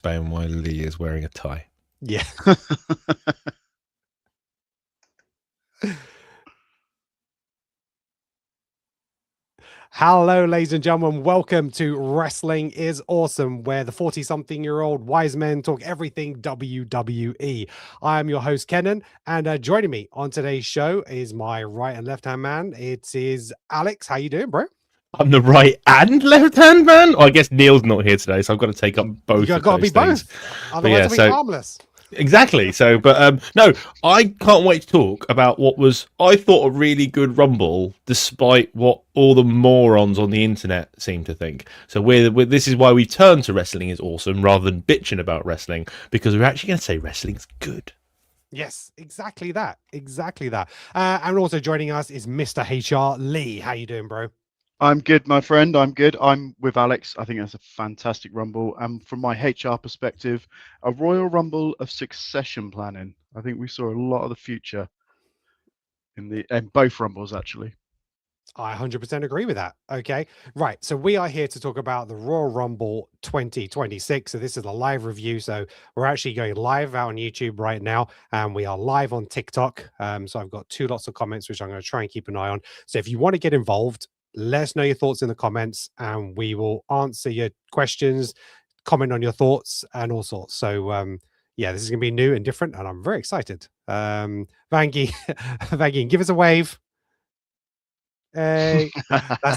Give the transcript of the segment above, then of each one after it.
explain why Lee is wearing a tie. Yeah. Hello, ladies and gentlemen. Welcome to Wrestling is Awesome, where the 40-something-year-old wise men talk everything WWE. I am your host, Kenan, and joining me on today's show is my right and left-hand man. It is Alex. How you doing, bro? I'm the right and left-hand man. I guess Neil's not here today, so I've got to take up both. You of got to those be things. both. Otherwise, it'll be harmless. Exactly. So, but no, I can't wait to talk about what was, I thought, a really good Rumble, despite what all the morons on the internet seem to think. So this is why we turn to Wrestling is Awesome rather than bitching about wrestling, because we're actually going to say wrestling's good. Yes, exactly that. Exactly that. And also joining us is Mr. HR Lee. How you doing, bro? I'm good, my friend. I'm good. I'm with Alex. I think that's a fantastic Rumble. And from my HR perspective, a Royal Rumble of succession planning. I think we saw a lot of the future in both Rumbles, actually. I 100% agree with that. Okay. Right. So we are here to talk about the Royal Rumble 2026. So this is a live review. So we're actually going live out on YouTube right now, and we are live on TikTok. So I've got two lots of comments, which I'm going to try and keep an eye on. So if you want to get involved, let us know your thoughts in the comments, and we will answer your questions, comment on your thoughts, and all sorts. So yeah, this is going to be new and different, and I'm very excited. Vangie, Vangie, give us a wave. Hey,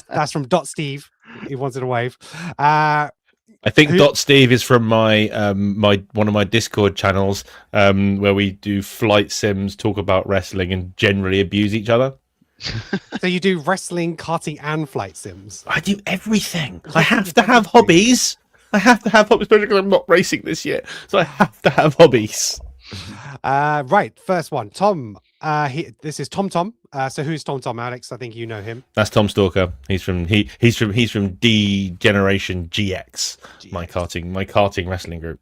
that's from Dot Steve. He wanted a wave. I think Dot Steve is from my one of my Discord channels, where we do flight sims, talk about wrestling, and generally abuse each other. So you do wrestling, karting, and flight sims? I do everything. I have to have hobbies. I have to have hobbies, especially because I'm not racing this year, so I have to have hobbies. Right, first one, Tom. This is Tom. So who's Tom, Alex? I think you know him. That's Tom Stalker. He's from D Generation GX. My karting wrestling group.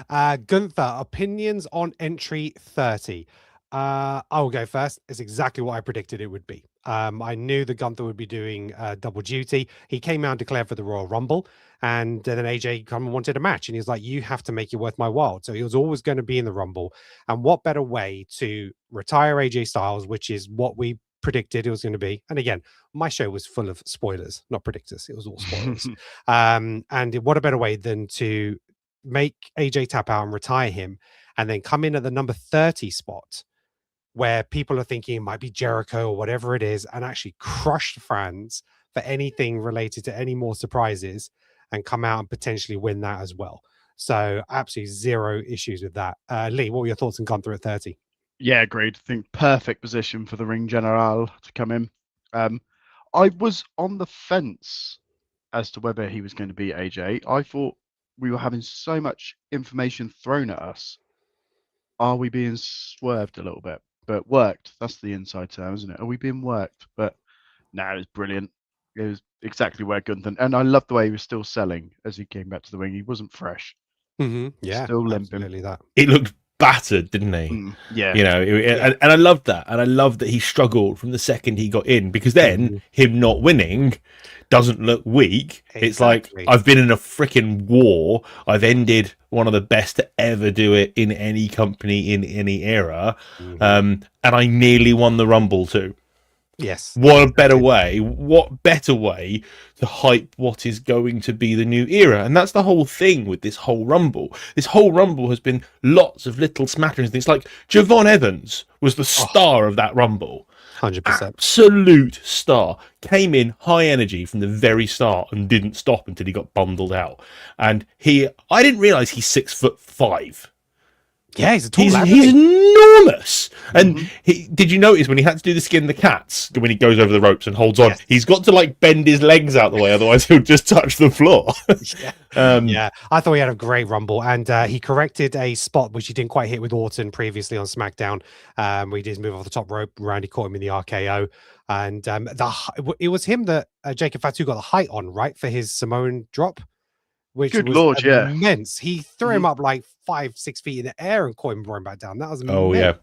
Gunther, opinions on entry 30. I'll go first. It's exactly what I predicted it would be. I knew that Gunther would be doing double duty. He came out and declared for the Royal Rumble, and then AJ come and wanted a match, and he was like, "You have to make it worth my while." So he was always going to be in the Rumble, and what better way to retire AJ Styles, which is what we predicted it was going to be. And again, my show was full of spoilers, not predictors. It was all spoilers. And what a better way than to make AJ tap out and retire him, and then come in at the number 30 spot, where people are thinking it might be Jericho or whatever it is, and actually crush the fans for anything related to any more surprises, and come out and potentially win that as well. So absolutely zero issues with that. Lee, what were your thoughts on Gunther at 30? Yeah, agreed. I think perfect position for the Ring General to come in. I was on the fence as to whether he was going to be AJ. I thought we were having so much information thrown at us. Are we being swerved a little bit? But worked. That's the inside term, isn't it? Are we being worked? But no, it was brilliant. It was exactly where Gunther, and I loved the way he was still selling as he came back to the ring. He wasn't fresh. Yeah, still limping. Absolutely that. It looked battered, didn't he? Yeah. You know, and I loved that. And I loved that he struggled from the second he got in, because then him not winning doesn't look weak. Exactly. It's like, I've been in a freaking war. I've ended one of the best to ever do it in any company in any era. And I nearly won the Rumble too. Yes. What better way to hype what is going to be the new era? And that's the whole thing with this whole Rumble. This whole Rumble has been lots of little smatterings. Things like Javon Evans was the star of that Rumble. 100%. Absolute star. Came in high energy from the very start and didn't stop until he got bundled out. And I didn't realise he's 6'5". Yeah, he's a tall lad. He's enormous. And did you notice when he had to do the skin the cats, when he goes over the ropes and holds on, he's got to like bend his legs out the way, otherwise he'll just touch the floor. Yeah, I thought he had a great Rumble, and he corrected a spot which he didn't quite hit with Orton previously on SmackDown, where he did his move off the top rope. Randy caught him in the RKO, and it was him that Jacob Fatu got the height on, right, for his Samoan drop, which Good was Lord, immense. He threw him up like 5-6 feet in the air and caught him rolling back down. That was immense. Oh yeah,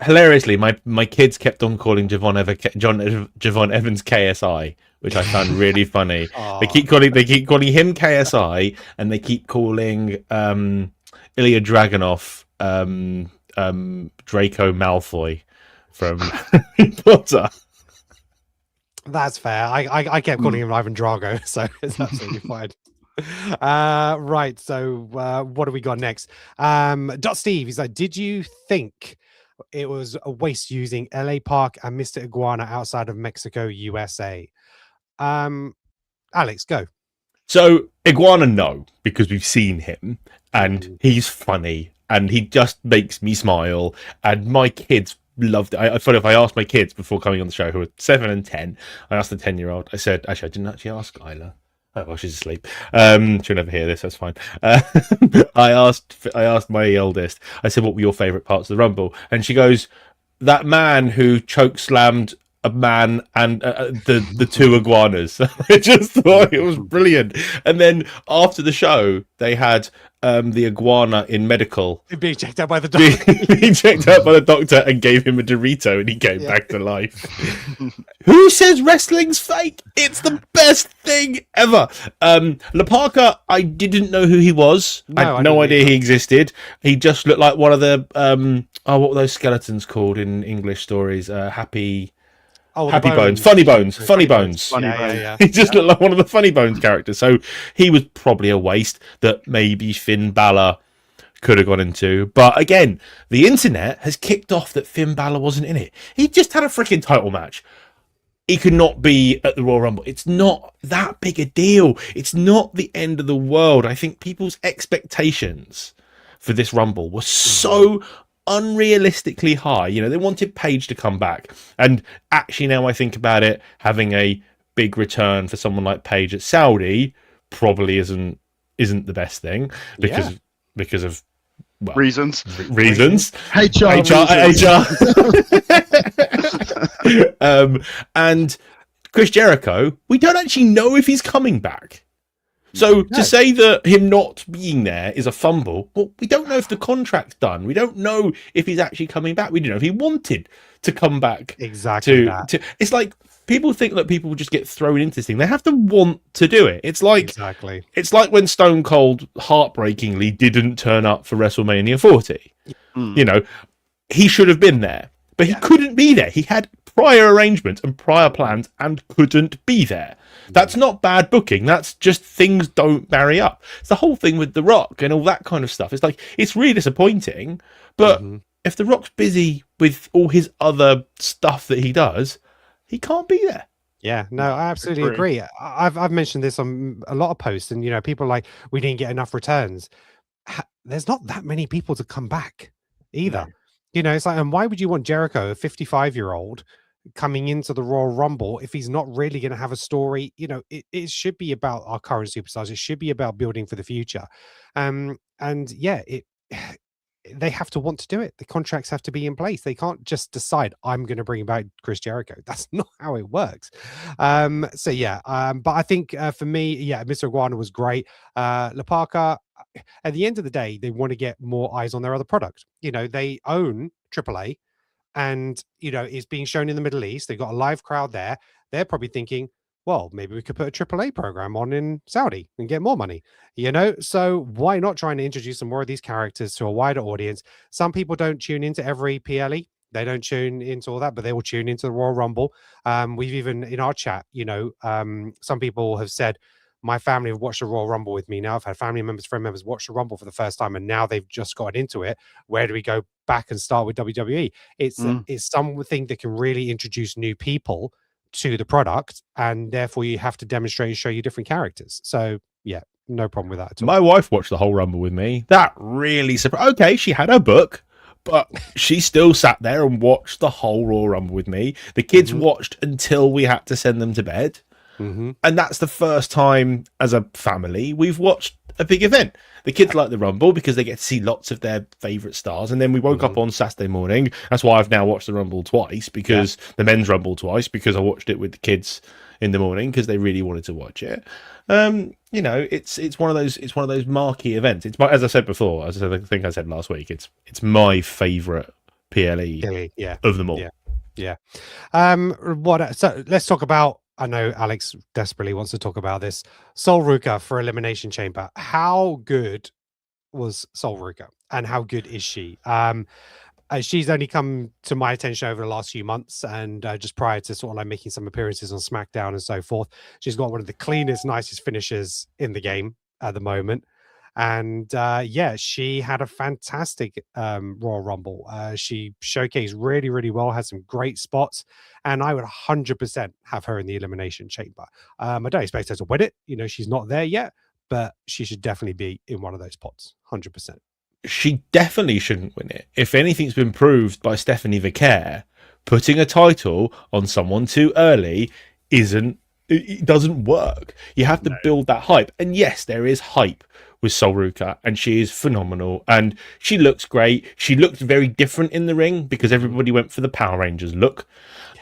Hilariously, my kids kept on calling Javon Evans KSI, which I found really funny. They keep calling him KSI, and they keep calling Ilya Dragunov Draco Malfoy from Harry Potter. That's fair. I kept calling him Ivan Drago, so it's absolutely fine. Right, so what do we got next? Dot Steve, he's like, did you think it was a waste using LA Park and Mr. Iguana outside of Mexico, USA? Alex, go. So Iguana, no, because we've seen him and he's funny and he just makes me smile, and my kids loved it. I thought if I asked my kids before coming on the show, who are 7 and 10, I asked the 10-year-old, I said, actually I didn't actually ask Isla. Oh, well, she's asleep. She'll never hear this. That's fine. I asked my eldest. I said, "What were your favourite parts of the Rumble?" And she goes, "That man who choke slammed a man and the two iguanas." I just thought it was brilliant. And then after the show, they had the iguana in medical being checked out by the doctor. being checked out by the doctor, and gave him a Dorito, and he came back to life. Who says wrestling's fake? It's the best thing ever. Lapaka, I didn't know who he was. I had no idea he existed. He just looked like one of the what were those skeletons called in English stories? Happy Bones, Funny Bones. Yeah. He just looked like one of the Funny Bones characters. So he was probably a waste that maybe Finn Balor could have gone into. But again, the internet has kicked off that Finn Balor wasn't in it. He just had a freaking title match. He could not be at the Royal Rumble. It's not that big a deal. It's not the end of the world. I think people's expectations for this Rumble were so unrealistically high. You know, they wanted Paige to come back, and actually now I think about it, having a big return for someone like Paige at Saudi probably isn't the best thing because of reasons HR and Chris Jericho, we don't actually know if he's coming back. So to say that him not being there is a fumble, well, we don't know if the contract's done. We don't know if he's actually coming back. We don't know if he wanted to come back. Exactly. It's like people think that people just get thrown into this thing. They have to want to do it. It's like It's like when Stone Cold heartbreakingly didn't turn up for WrestleMania 40. You know, he should have been there, but he couldn't be there. He had prior arrangements and prior plans and couldn't be there. That's not bad booking. That's just things don't marry up. It's the whole thing with The Rock and all that kind of stuff. It's like, it's really disappointing, but if The Rock's busy with all his other stuff that he does, he can't be there. Yeah, no, I absolutely agree. I've mentioned this on a lot of posts, and you know, people are like, we didn't get enough returns. There's not that many people to come back either. No. You know, it's like, and why would you want Jericho, a 55-year-old, coming into the Royal Rumble if he's not really going to have a story? You know, it should be about our current superstars. It should be about building for the future. And yeah, they have to want to do it. The contracts have to be in place. They can't just decide, I'm going to bring back Chris Jericho. That's not how it works. So yeah, but I think for me, yeah, Mr. Iguana was great. Lapaka, at the end of the day, they want to get more eyes on their other product. You know, they own AAA, and you know, it's being shown in the Middle East. They've got a live crowd there. They're probably thinking, well, maybe we could put a AAA program on in Saudi and get more money, you know? So why not trying to introduce some more of these characters to a wider audience? Some people don't tune into every PLE. They don't tune into all that, but they will tune into the Royal Rumble. We've even, in our chat, you know, some people have said, my family have watched the Royal Rumble with me now. I've had family members, friend members watch the Rumble for the first time, and now they've just got into it. Where do we go back and start with WWE? It's something that can really introduce new people to the product, and therefore you have to demonstrate and show you different characters. So yeah, no problem with that at all. My wife watched the whole Rumble with me. That really surprised. Okay, she had her book, but she still sat there and watched the whole Royal Rumble with me. The kids watched until we had to send them to bed. And that's the first time as a family we've watched a big event. The kids like the Rumble because they get to see lots of their favorite stars. And then we woke up on Saturday morning. That's why I've now watched the Rumble twice, because the men's Rumble twice, because I watched it with the kids in the morning because they really wanted to watch it. You know, it's one of those marquee events. It's as I said before, I think I said last week, it's my favorite PLE Clearly, yeah, of them all. yeah. So let's talk about. I know Alex desperately wants to talk about this. Sol Ruka for Elimination Chamber. How good was Sol Ruka, and how good is she? She's only come to my attention over the last few months, and just prior to sort of like making some appearances on SmackDown and so forth. She's got one of the cleanest, nicest finishes in the game at the moment. And yeah, she had a fantastic Royal Rumble. She showcased really, really well, had some great spots, and I would 100% have her in the Elimination Chamber. I don't expect her to win it. She's not there yet, but she should definitely be in one of those pots, 100%. She definitely shouldn't win it. If anything's been proved by Stephanie Vicaire, putting a title on someone too early it doesn't work. You have to build that hype. And yes, there is hype with Sol Ruka, and she is phenomenal, and she looks great. She looked very different in the ring because everybody went for the Power Rangers look.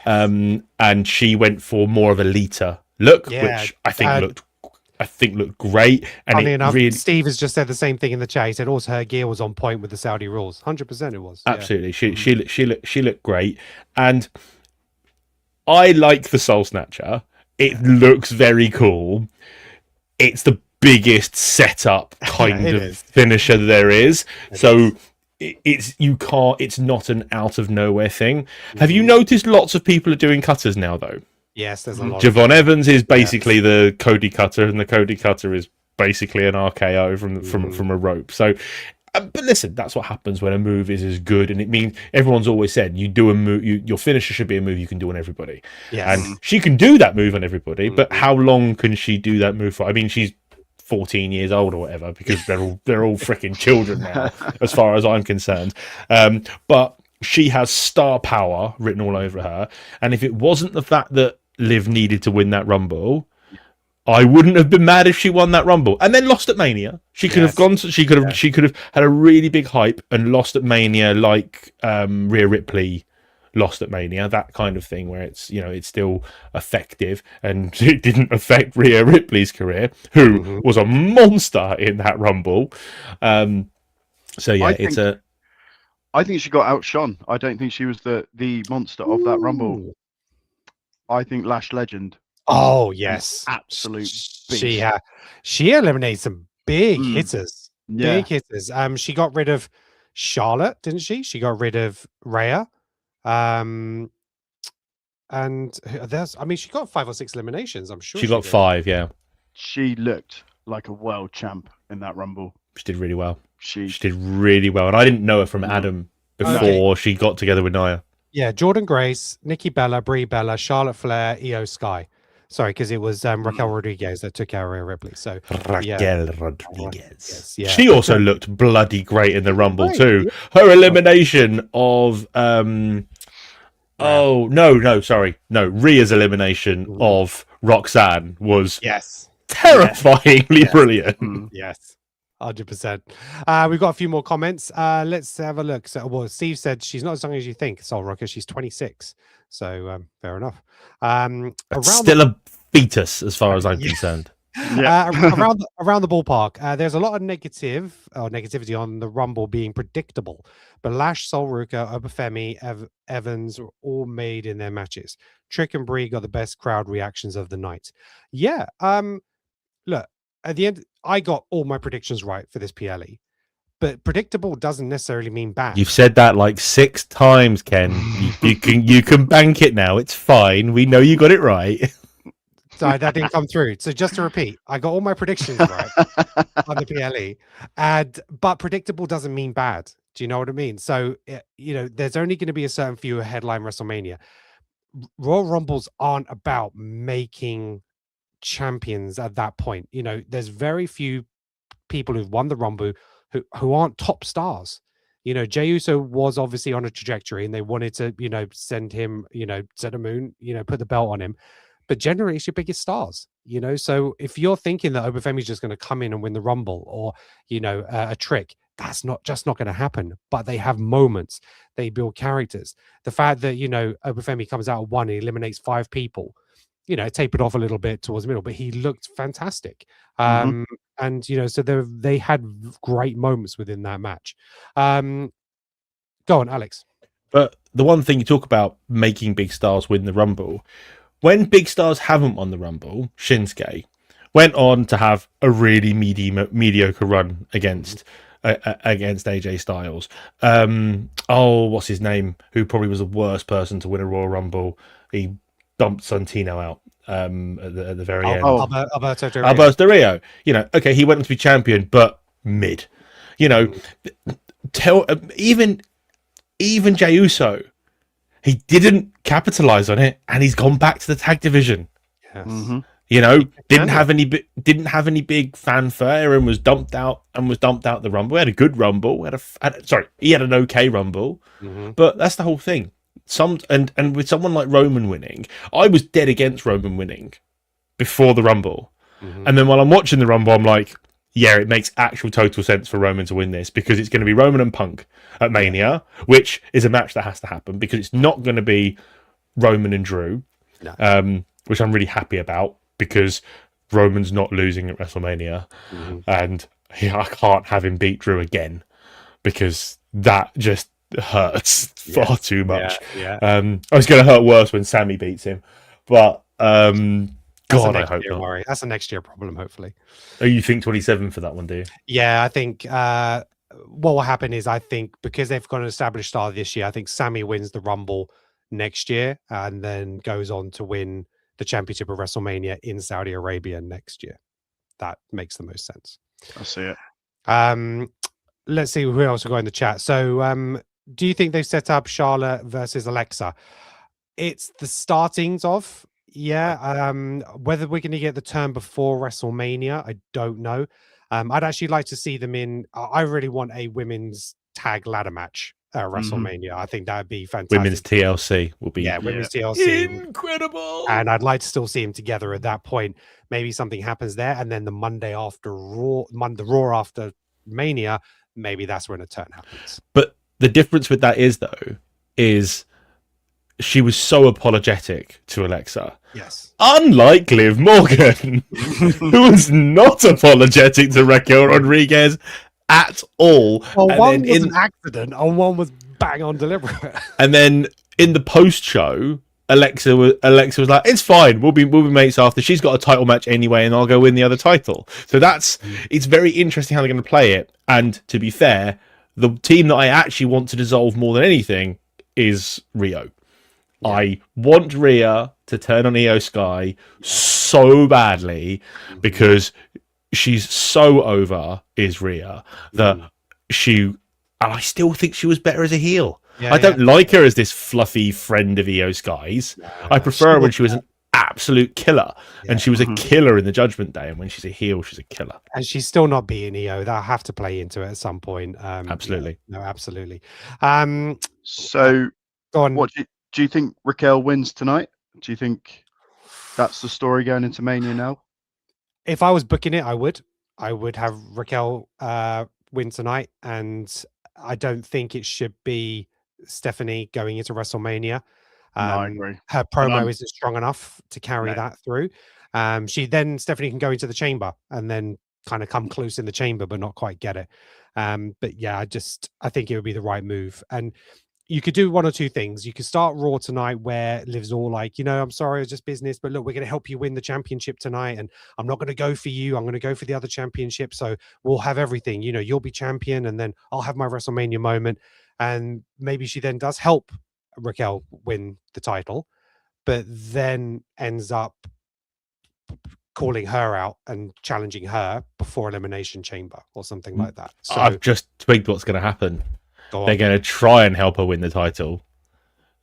Yes. And she went for more of a Lita look, which I think looked great. And funny enough, Steve has just said the same thing in the chat. He said also her gear was on point with the Saudi rules. 100% it was. Absolutely. Yeah. She looked great. And I like the Soul Snatcher. It looks very cool. It's the biggest setup kind of finisher there is. It's not an out of nowhere thing. Have you noticed lots of people are doing cutters now though? Yes, there's a lot. Javon Evans is basically the Cody Cutter, and the Cody Cutter is basically an RKO from a rope. So, but listen, that's what happens when a move is as good, and it means everyone's always said you do a move. Your finisher should be a move you can do on everybody. Yes. And she can do that move on everybody, but how long can she do that move for? I mean, she's 14 years old or whatever, because they're all freaking children now, as far as I'm concerned. But she has star power written all over her, and if it wasn't the fact that Liv needed to win that Rumble, I wouldn't have been mad if she won that Rumble and then lost at Mania. She could have gone. She could have had a really big hype and lost at Mania, like Rhea Ripley lost at Mania. That kind of thing where it's it's still effective, and it didn't affect Rhea Ripley's career, who was a monster in that Rumble. So yeah, I think she got outshone. I don't think she was the monster of that Rumble. I think Lash Legend. Oh yes, absolute beast. She eliminated some big hitters. Big hitters. She got rid of Charlotte, didn't she? She got rid of Rhea. And she got 5 or 6 eliminations. I'm sure she got 5. Yeah, she looked like a world champ in that Rumble. She did really well. She did really well, and I didn't know her from Adam before she got together with Nia. Yeah, Jordan Grace, Nikki Bella, Brie Bella, Charlotte Flair, Io Sky. Sorry, because it was Raquel Rodriguez that took out Rhea Ripley. So Raquel Rodriguez. Yeah. She also looked bloody great in the Rumble too. Yeah. Her elimination of Rhea's elimination of Roxanne was terrifyingly brilliant. Yes. 100%. We've got a few more comments. Let's have a look. So, Steve said she's not as young as you think, Sol Ruka. She's 26. So, fair enough. Still a fetus, as far as I'm concerned. Around the ballpark, there's a lot of negativity on the Rumble being predictable. But Lash, Sol Ruka, Obafemi, Evans were all made in their matches. Trick and Brie got the best crowd reactions of the night. Yeah. Look. At the end, I got all my predictions right for this PLE, but predictable doesn't necessarily mean bad. You've said that like 6 times, Ken. you can bank it now. It's fine. We know you got it right. Sorry, that didn't come through. So just to repeat, I got all my predictions right on the PLE, but predictable doesn't mean bad. Do you know what I mean? So there's only going to be a certain few headline WrestleMania. Royal Rumbles aren't about making champions at that point. There's very few people who've won the Rumble who aren't top stars. Jey Uso was obviously on a trajectory, and they wanted to send him to the moon, put the belt on him, but generally it's your biggest stars. So if you're thinking that Obafemi's just going to come in and win the Rumble, or a Trick, that's not going to happen. But they have moments, they build characters. The fact that Obafemi comes out of 1 and eliminates 5 people, tapered off a little bit towards the middle, but he looked fantastic. And so they had great moments within that match. Go on, Alex. But the one thing you talk about making big stars win the Rumble, when big stars haven't won the Rumble, Shinsuke went on to have a really mediocre run against AJ Styles. What's his name? Who probably was the worst person to win a Royal Rumble? He dumped Santino out at the very end. Alberto Del Rio. Alberto Del Rio. You know, okay, he went on to be champion, but mid. You know, even Jey Uso, he didn't capitalize on it, and he's gone back to the tag division. Yes. Mm-hmm. You know, didn't have any big fanfare, and was dumped out the Rumble. He had a good Rumble. He had an okay Rumble, but that's the whole thing. And with someone like Roman winning, I was dead against Roman winning before the Rumble, and then while I'm watching the Rumble, I'm like, yeah, it makes actual total sense for Roman to win this because it's going to be Roman and Punk at Mania, which is a match that has to happen because it's not going to be Roman and Drew, which I'm really happy about because Roman's not losing at WrestleMania, and I can't have him beat Drew again because that just hurts far too much. It's going to hurt worse when Sami beats him, but God, I hope not. Worry. That's a next year problem, hopefully. Oh, you think 27 for that one, do you? Yeah, I think what will happen is I think because they've got an established star this year, I think Sami wins the Rumble next year and then goes on to win the championship of WrestleMania in Saudi Arabia next year. That makes the most sense. I see it. Let's see who else we got in the chat. So, do you think they've set up Charlotte versus Alexa? It's the startings of. Yeah, whether we're going to get the turn before WrestleMania, I don't know. I'd actually like to see them in. I really want a women's tag ladder match at WrestleMania. I think that would be fantastic. Women's TLC will be women's TLC, incredible. And I'd like to still see them together at that point. Maybe something happens there, and then the Monday after Raw, the Raw after Mania, maybe that's when a turn happens. But the difference with that is she was so apologetic to Alexa. Yes. Unlike Liv Morgan, who was not apologetic to Raquel Rodriguez at all. Well, and one was an accident and one was bang on deliberate. And then in the post-show, Alexa was like, it's fine, we'll be mates after. She's got a title match anyway, and I'll go win the other title. So it's very interesting how they're going to play it. And to be fair, the team that I actually want to dissolve more than anything is Rio. Yeah. I want Rhea to turn on Io Sky so badly because she's so over, is Rhea, that I still think she was better as a heel. I don't like her as this fluffy friend of Io Sky's. I prefer her when she was an absolute killer, and she was a killer in the Judgment Day, and when she's a heel, she's a killer. And she's still not beating Io. They'll have to play into it at some point. Absolutely. No, absolutely. So, go on. What do you think Raquel wins tonight? Do you think that's the story going into Mania now? If I was booking it, I would have Raquel win tonight, and I don't think it should be Stephanie going into WrestleMania. No, I agree. Her promo isn't strong enough to carry that through. Stephanie can go into the chamber and then kind of come close in the chamber, but not quite get it. But yeah, I think it would be the right move. And you could do one or two things. You could start Raw tonight where Liv's all like, I'm sorry, it's just business, but look, we're going to help you win the championship tonight. And I'm not going to go for you. I'm going to go for the other championship. So we'll have everything, you'll be champion and then I'll have my WrestleMania moment. And maybe she then does help Raquel win the title, but then ends up calling her out and challenging her before Elimination Chamber or something like that. So I've just twigged what's going to happen. They're going to try and help her win the title.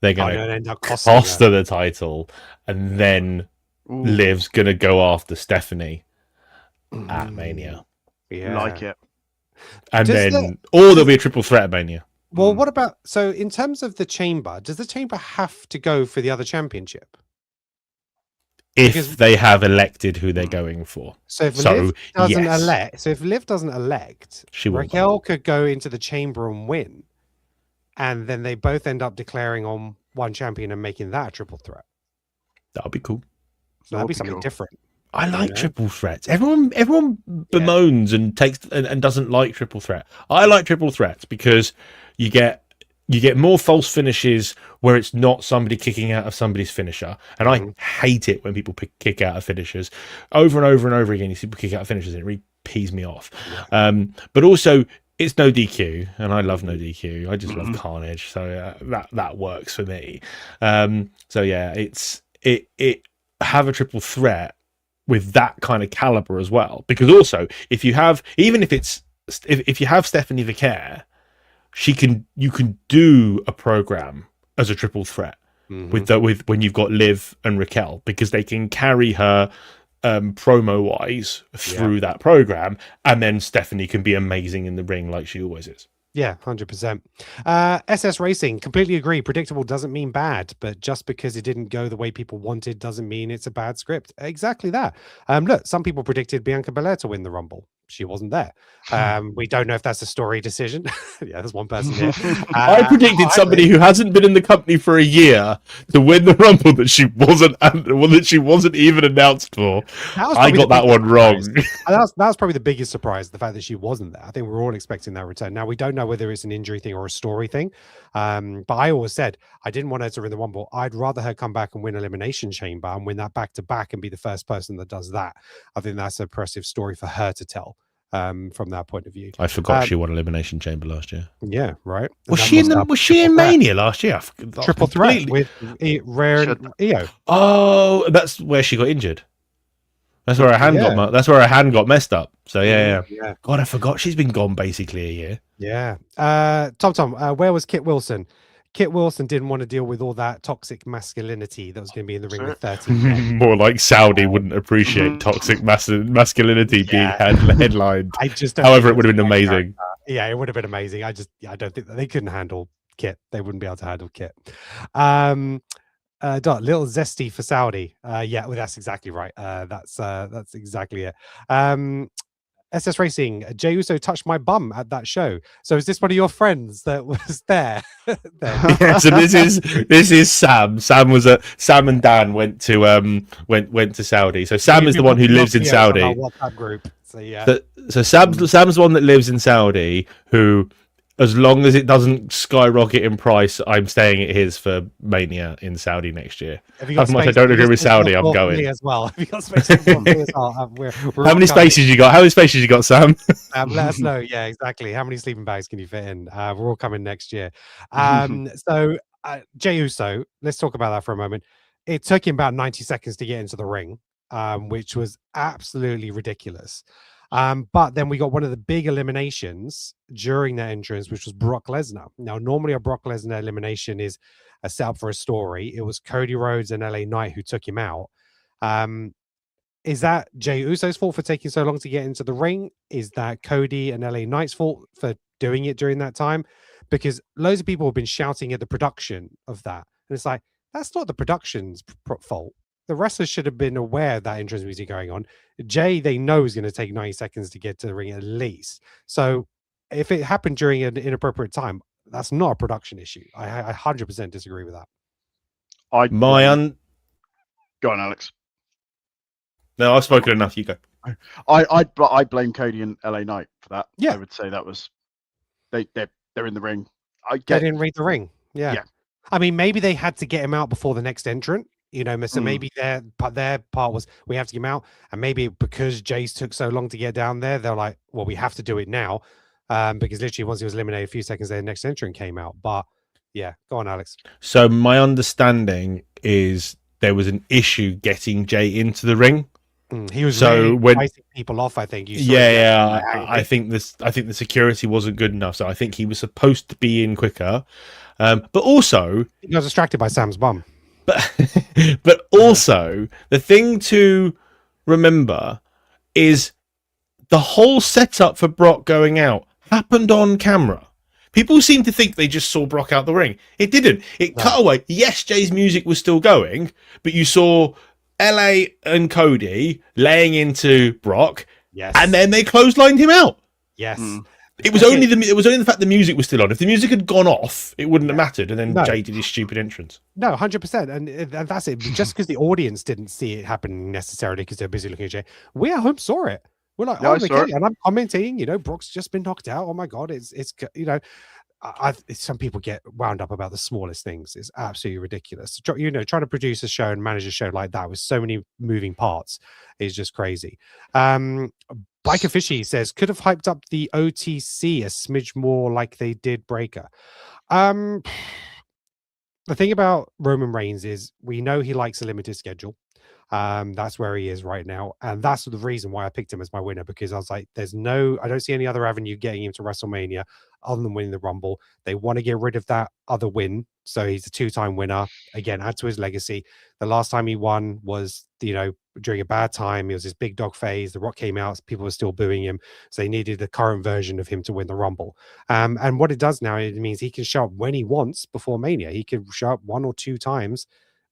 They're going to end up cost her the title, and then Liv's going to go after Stephanie at Mania. Yeah, like it. And there'll be a triple threat at Mania. Well, what about in terms of the chamber? Does the chamber have to go for the other championship? If they have elected who they're going for. So if Liv doesn't elect, Raquel could go into the chamber and win, and then they both end up declaring on one champion and making that a triple threat. That would be cool. That'd be something different. I like triple threats. Everyone bemoans and takes and doesn't like triple threat. I like triple threats because you get you get more false finishes where it's not somebody kicking out of somebody's finisher. And I hate it when people kick out of finishers over and over and over again. You see people kick out of finishers and it really pees me off. But also it's no DQ, and I love no DQ. I just love carnage. So that works for me. So yeah, it have a triple threat with that kind of caliber as well. Because also if you have, even if it's, if you have Stephanie Vicaire, you can do a program as a triple threat with when you've got Liv and Raquel, because they can carry her promo wise through that program, and then Stephanie can be amazing in the ring like she always is. Yeah, 100%. SS Racing, completely agree. Predictable doesn't mean bad, but just because it didn't go the way people wanted doesn't mean it's a bad script. Exactly that. Look, some people predicted Bianca Belair to win the Rumble. She wasn't there. We don't know if that's a story decision. Yeah, there's one person here. I predicted somebody who hasn't been in the company for a year to win the Rumble that she wasn't even announced for. I got that one wrong. That was probably the biggest surprise, the fact that she wasn't there. I think we're all expecting that return. Now, we don't know whether it's an injury thing or a story thing. But I always said I didn't want her to win the Rumble. I'd rather her come back and win Elimination Chamber and win that back to back and be the first person that does that. I think that's an impressive story for her to tell. From that point of view, I forgot she won Elimination Chamber last year. Yeah, right. Was she in Mania last year? Triple threat with Rare and Io. Oh, that's where she got injured. That's where her hand got. That's where her hand got messed up. So yeah. God, I forgot she's been gone basically a year. Yeah. Tom, where was Kit Wilson? Kit Wilson didn't want to deal with all that toxic masculinity that was going to be in the ring with 13 men. More like Saudi wouldn't appreciate toxic masculinity being headlined. I just However, it would have been amazing. Yeah, it would have been amazing. I don't think that they couldn't handle Kit. They wouldn't be able to handle Kit. Little zesty for Saudi. Yeah, well, that's exactly right. That's exactly it. SS Racing, Jey Uso touched my bum at that show. So is this one of your friends that was there? Yeah, so this is Sam. Sam and Dan went to Saudi. So Sam is the one who lives in Saudi. WhatsApp group. So yeah. So Sam's the one that lives in Saudi, who, as long as it doesn't skyrocket in price, I'm staying at his for Mania in Saudi next year. As much as I don't agree with Saudi, I'm going. As well. Have you got space for me as well? How many spaces you got? How many spaces you got, Sam? Let us know. Yeah, exactly. How many sleeping bags can you fit in? We're all coming next year. So Jey Uso, let's talk about that for a moment. It took him about 90 seconds to get into the ring, which was absolutely ridiculous. But then we got one of the big eliminations during that entrance, which was Brock Lesnar. Now, normally a Brock Lesnar elimination is a setup for a story. It was Cody Rhodes and LA Knight who took him out. Is that Jey Uso's fault for taking so long to get into the ring? Is that Cody and LA Knight's fault for doing it during that time? Because loads of people have been shouting at the production of that. And it's like, that's not the production's fault. The wrestlers should have been aware of that entrance music going on. Jay, they know, is going to take 90 seconds to get to the ring at least. So if it happened during an inappropriate time, that's not a production issue. I 100% disagree with that. Go on, Alex. No, I've spoken enough. You go. I blame Cody and LA Knight for that. Yeah. I would say that was they're in the ring. They didn't read the ring. Yeah. I mean, maybe they had to get him out before the next entrant. You know, so maybe their part was we have to get him out, and maybe because Jay's took so long to get down there, they're like, well, we have to do it now, because literally once he was eliminated, a few seconds later, the next entrant came out. But yeah, go on, Alex. So my understanding is there was an issue getting Jay into the ring. He was really fighting people off. I think. I think the security wasn't good enough, so I think he was supposed to be in quicker, but also he was distracted by Sam's bum. But also the thing to remember is the whole setup for Brock going out happened on camera. People seem to think they just saw Brock out the ring. It didn't. It cut away. Yes, Jay's music was still going, but you saw LA and Cody laying into Brock, and then they clotheslined him out. Yes. It was only the fact the music was still on. If the music had gone off, it wouldn't have mattered. And then Jay did his stupid entrance. No, 100%, and that's it. Just because the audience didn't see it happening necessarily because they're busy looking at Jay, we at home saw it. We're like, oh, okay, and I'm commenting. You know, Brock's just been knocked out. Oh my god, it's you know, some people get wound up about the smallest things. It's absolutely ridiculous. Trying to produce a show and manage a show like that with so many moving parts is just crazy. Biker Fishy says, could have hyped up the OTC a smidge more like they did Breaker. The thing about Roman Reigns is we know he likes a limited schedule. That's where he is right now. And that's the reason why I picked him as my winner, because I was like, I don't see any other avenue getting him to WrestleMania other than winning the Rumble. They want to get rid of that other win. So he's a 2-time winner. Again, add to his legacy. The last time he won was, during a bad time. It was his big dog phase. The Rock came out. People were still booing him. So they needed the current version of him to win the Rumble. And what it does now, it means he can show up when he wants before Mania. He can show up 1 or 2 times.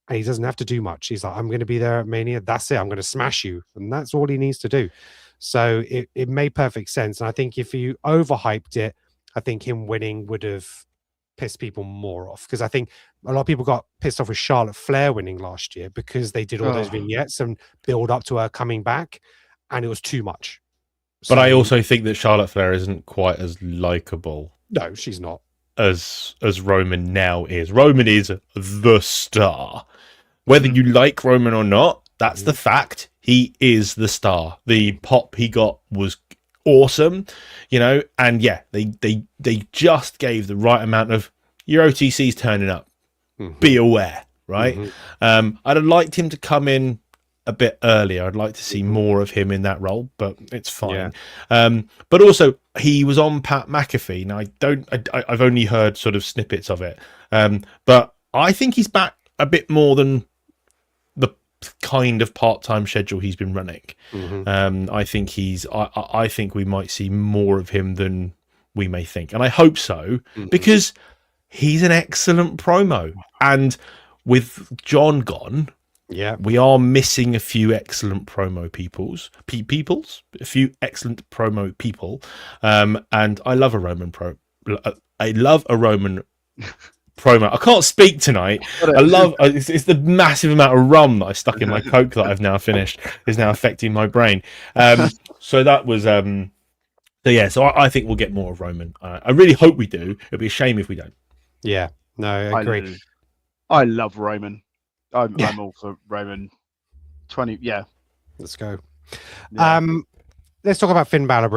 And he doesn't have to do much. He's like, I'm going to be there at Mania. That's it. I'm going to smash you. And that's all he needs to do. So it made perfect sense. And I think if you overhyped it, I think him winning would have pissed people more off. Because I think a lot of people got pissed off with Charlotte Flair winning last year because they did all those vignettes and build up to her coming back. And it was too much. But I also think that Charlotte Flair isn't quite as likable. No, she's not. As Roman now is. Roman is the star. Whether you like Roman or not, that's the fact. He is the star. The pop he got was awesome, and yeah, they just gave the right amount of your OTC's turning up. Be aware, right? I'd have liked him to come in a bit earlier. I'd like to see more of him in that role, but it's fine. But also he was on Pat McAfee. Now I've only heard sort of snippets of it. But I think he's back a bit more than the kind of part-time schedule he's been running. I think I think we might see more of him than we may think. And I hope so, because he's an excellent promo. And with John gone, we are missing a few excellent promo a few excellent promo people. And I love a Roman promo. I can't speak tonight. It's the massive amount of rum that I stuck in my Coke that I've now finished is now affecting my brain. So that was so I think we'll get more of Roman. I really hope we do. It'd be a shame if we don't. Yeah, no, I agree. I love Roman. I'm all for Roman. 20, yeah. Let's go. Yeah. Let's talk about Finn Balor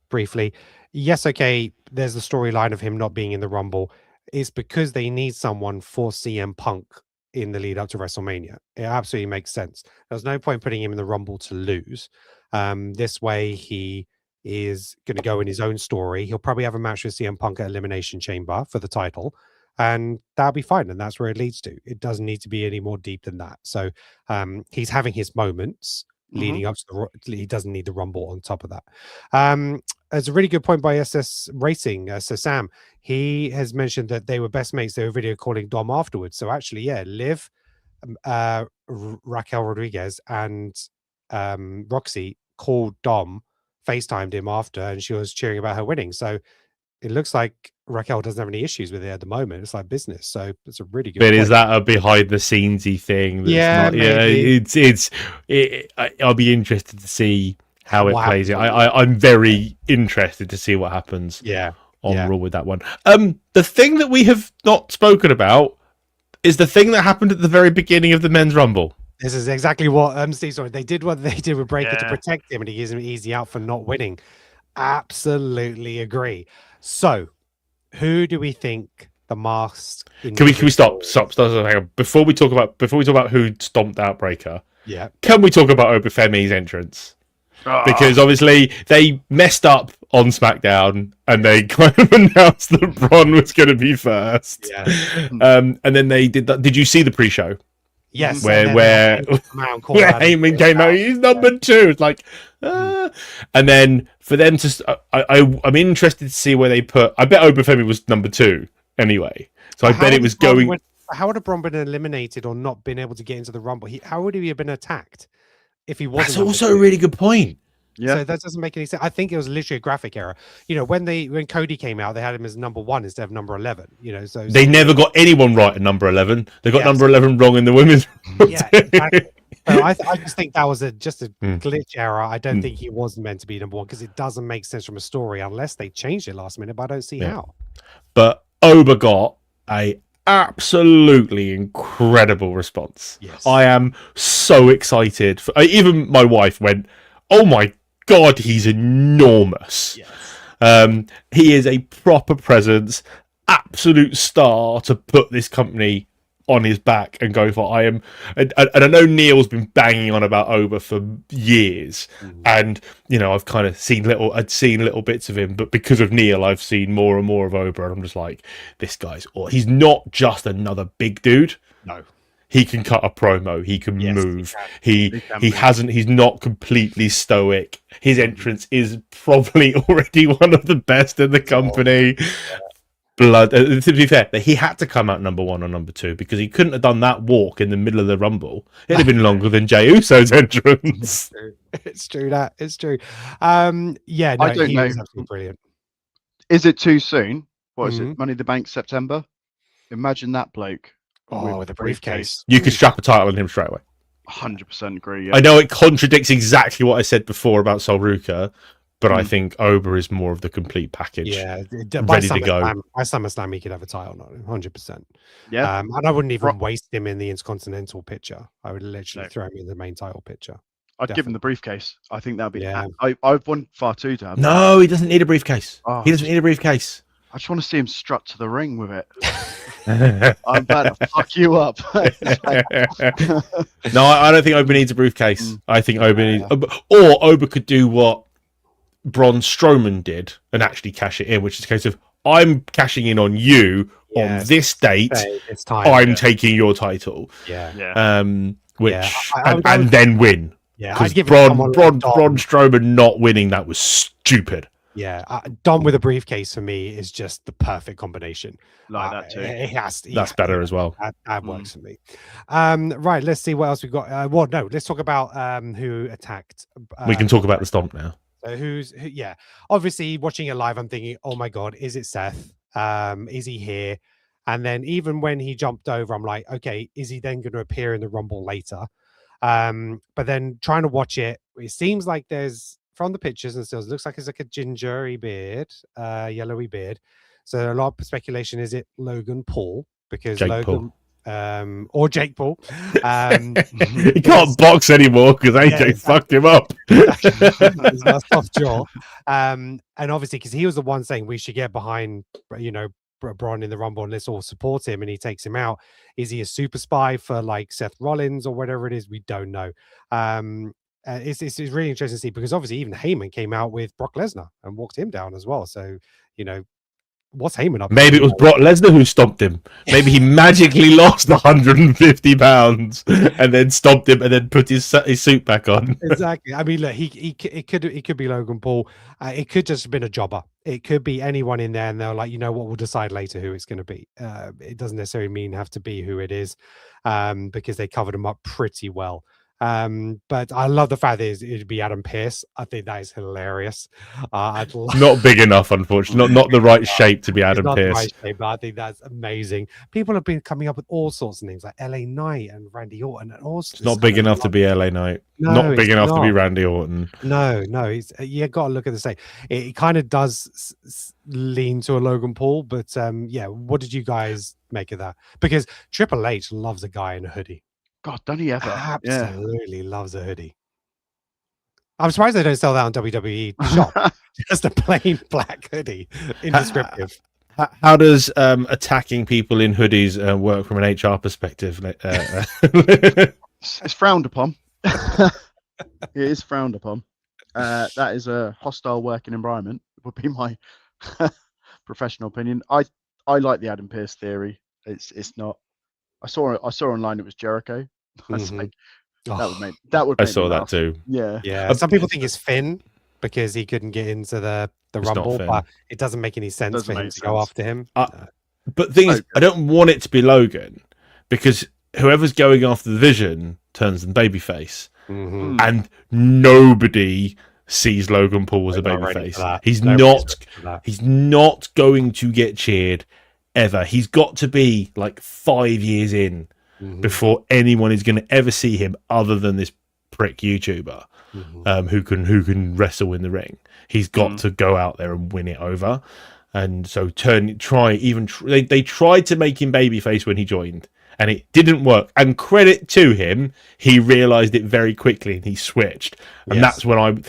briefly. Yes, okay, there's the storyline of him not being in the Rumble. It's because they need someone for CM Punk in the lead up to WrestleMania. It absolutely makes sense. There's no point putting him in the Rumble to lose. This way, he is going to go in his own story. He'll probably have a match with CM Punk at Elimination Chamber for the title. And that'll be fine. And that's where it leads to. It doesn't need to be any more deep than that. So he's having his moments leading up to he doesn't need the Rumble on top of that. It's a really good point by SS Racing. So Sam, he has mentioned that they were best mates. They were video calling Dom afterwards. So actually, Liv, Raquel Rodriguez and Roxy called Dom, FaceTimed him after, and she was cheering about her winning. So it looks like Raquel doesn't have any issues with it at the moment. It's like business. So it's a really good point. Is that a behind the scenesy thing? I'll be interested to see how it plays. I'm very interested to see what happens on Raw with that one. The thing that we have not spoken about is the thing that happened at the very beginning of the Men's Rumble. This is exactly what Steve said. They did what they did with Breaker to protect him, and he gives him an easy out for not winning. Absolutely agree. So, who do we think the mask? Can we stop? Hang on. Before we talk about who stomped out Breaker, can we talk about Obafemi's entrance? Because obviously they messed up on SmackDown and they kind of announced that Braun was going to be first. And then they did that. Did you see the pre-show? Yes. Where Heyman came out, he's number 2. It's like, and then for them to, I'm interested to see where they put. I bet Obafemi was number 2 anyway. So I bet it was going. How would have Braun been eliminated or not been able to get into the Rumble? How would he have been attacked if he wasn't? That's also a really good point. Yeah, so that doesn't make any sense. I think it was literally a graphic error. When Cody came out, they had him as number 1 instead of number 11. So they never got anyone right at number 11. They got number 11 wrong in the women's. Yeah, exactly. So I just think that was just a Hmm. glitch error. I don't think he was meant to be number one because it doesn't make sense from a story unless they changed it last minute. But I don't see how. But Oba got a absolutely incredible response. Yes. I am so excited. Even my wife went, "Oh my god, he's enormous." Yes. He is a proper presence, absolute star to put this company on his back and go for. And I know Neil's been banging on about Oba for years, and I've kind of seen little bits of him, but because of Neil, I've seen more and more of Oba, and I'm just like, this guy's. He's not just another big dude. No. He can cut a promo. He can move. He's not completely stoic. His entrance is probably already one of the best in the company. To be fair, he had to come out number 1 or number 2 because he couldn't have done that walk in the middle of the Rumble. It'd have been longer than Jey Uso's entrance. It's true. It's true. I don't know. He was absolutely brilliant. Is it too soon? What is it? Money in the Bank September? Imagine that bloke. With a briefcase. You could strap a title on him straight away. 100% agree. Yeah. I know it contradicts exactly what I said before about Sol Ruka, but I think Oba is more of the complete package. Yeah, ready to go. By SummerSlam, he could have a title, 100%. Yeah, and I wouldn't even waste him in the Intercontinental picture. I would literally throw him in the main title picture. I'd give him the briefcase. I think that'd be. Yeah. I've won far too to have. No, he doesn't need a briefcase. He doesn't need a briefcase. I just want to see him strut to the ring with it. I'm about to fuck you up. No, I don't think Oba needs a briefcase. I think Oba needs, or Oba could do what Braun Strowman did and actually cash it in, which is a case of I'm cashing in on you on this date. It's time. I'm taking your title. And then win. Yeah, because Braun Strowman not winning that was stupid. Yeah, Dom with a briefcase for me is just the perfect combination. Like that too. It has to, That's better as well. That works for me. Right, let's see what else we've got. Let's talk about who attacked. We can talk about the stomp now. So obviously watching it live, I'm thinking, oh my god, is it Seth? Is he here? And then even when he jumped over, I'm like, okay, is he then going to appear in the Rumble later? But then trying to watch it, it seems like there's, from the pictures and still, looks like it's like a gingery beard, yellowy beard. So a lot of speculation, is it Logan Paul? Because Jake Logan Paul. Or Jake Paul. He can't box anymore because AJ fucked him up. He's got a soft jaw. And obviously, because he was the one saying we should get behind, Braun in the Rumble and let's all support him, and he takes him out. Is he a super spy for like Seth Rollins or whatever it is? We don't know. It's really interesting to see, because obviously even Heyman came out with Brock Lesnar and walked him down as well. So, what's Heyman up to? Maybe it was Brock Lesnar who stomped him. Maybe he magically lost 150 pounds and then stomped him and then put his suit back on. Exactly. I mean, look, it could be Logan Paul. It could just have been a jobber. It could be anyone in there, and they're like, we'll decide later who it's going to be. It doesn't necessarily have to be who it is, because they covered him up pretty well. But I love the fact that it'd be Adam Pearce. I think that is hilarious. Not big enough, unfortunately. Not the right shape to be Adam Pearce. Right shape, but I think that's amazing. People have been coming up with all sorts of names like LA Knight and Randy Orton and all sorts. It's not big enough to be LA Knight. No, not big enough to be Randy Orton. No, you got to look at the same. It kind of does lean to a Logan Paul, but what did you guys make of that? Because Triple H loves a guy in a hoodie. God, don't he ever? Absolutely loves a hoodie. I'm surprised they don't sell that on WWE shop. Just a plain black hoodie. Indescriptive. How does attacking people in hoodies work from an HR perspective? It's frowned upon. It is frowned upon. That is a hostile working environment, would be my professional opinion. I like the Adam Pearce theory. It's not. I saw online it was Jericho. I was like, that would. I saw that too. Yeah. Some people think it's Finn because he couldn't get into the Rumble, but it doesn't make any sense for him to go after him. But the thing is, I don't want it to be Logan, because whoever's going after the Vision turns them babyface, and nobody sees Logan Paul as a babyface. He's not going to get cheered ever. He's got to be like 5 years in before anyone is going to ever see him other than this prick YouTuber who can wrestle in the ring. He's got to go out there and win it over. And so they tried to make him babyface when he joined, and it didn't work. And credit to him, he realized it very quickly and he switched. And that's when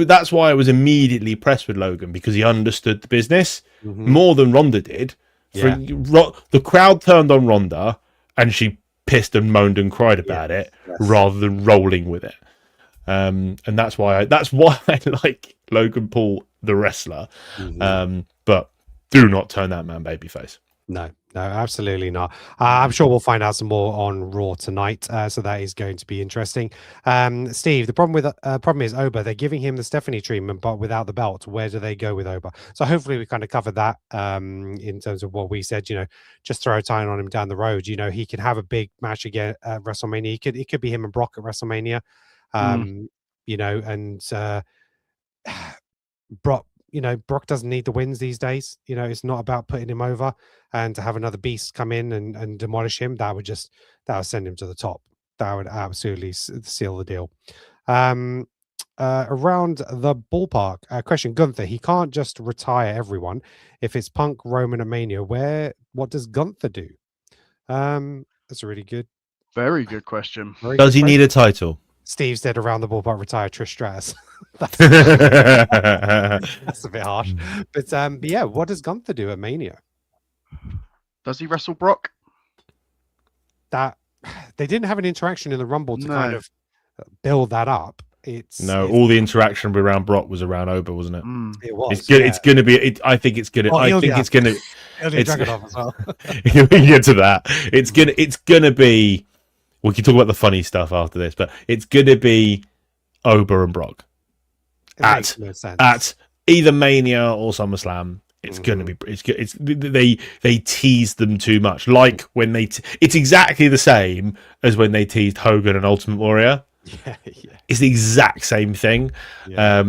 that's why I was immediately impressed with Logan, because he understood the business more than Ronda did. The crowd turned on Ronda and she pissed and moaned and cried about it rather than rolling with it. And that's why I like Logan Paul, the wrestler. But do not turn that man babyface. No, absolutely not. I'm sure we'll find out some more on Raw tonight, so that is going to be interesting. Steve, the problem is Oba. They're giving him the Stephanie treatment, but without the belt. Where do they go with Oba? So hopefully we kind of covered that in terms of what we said. Just throw a tie on him down the road. He can have a big match again at WrestleMania. It could be him and Brock at WrestleMania. And Brock. Brock doesn't need the wins these days. It's not about putting him over, and to have another beast come in and demolish him, that would send him to the top. That would absolutely seal the deal. Around the ballpark, question, Gunther, he can't just retire everyone. If it's Punk, Roman, and Mania, what does Gunther do? That's a really good, very good question. Does he need a title? Steve said around the ballpark, retire Trish Stratus. That's a bit harsh. But yeah, what does Gunther do at Mania? Does he wrestle Brock? That they didn't have an interaction in the Rumble to kind of build that up. All the interaction around Brock was around Oba, wasn't it? It was. It's good. Yeah. It's going to be. I think it's going to. I think it's going to. Dragunov as well. We can get to that. It's going to be. We can talk about the funny stuff after this, but it's going to be Oba and Brock at either Mania or SummerSlam. It's going to be. They teased them too much. Like when it's exactly the same as when they teased Hogan and Ultimate Warrior. Yeah. It's the exact same thing. Yeah.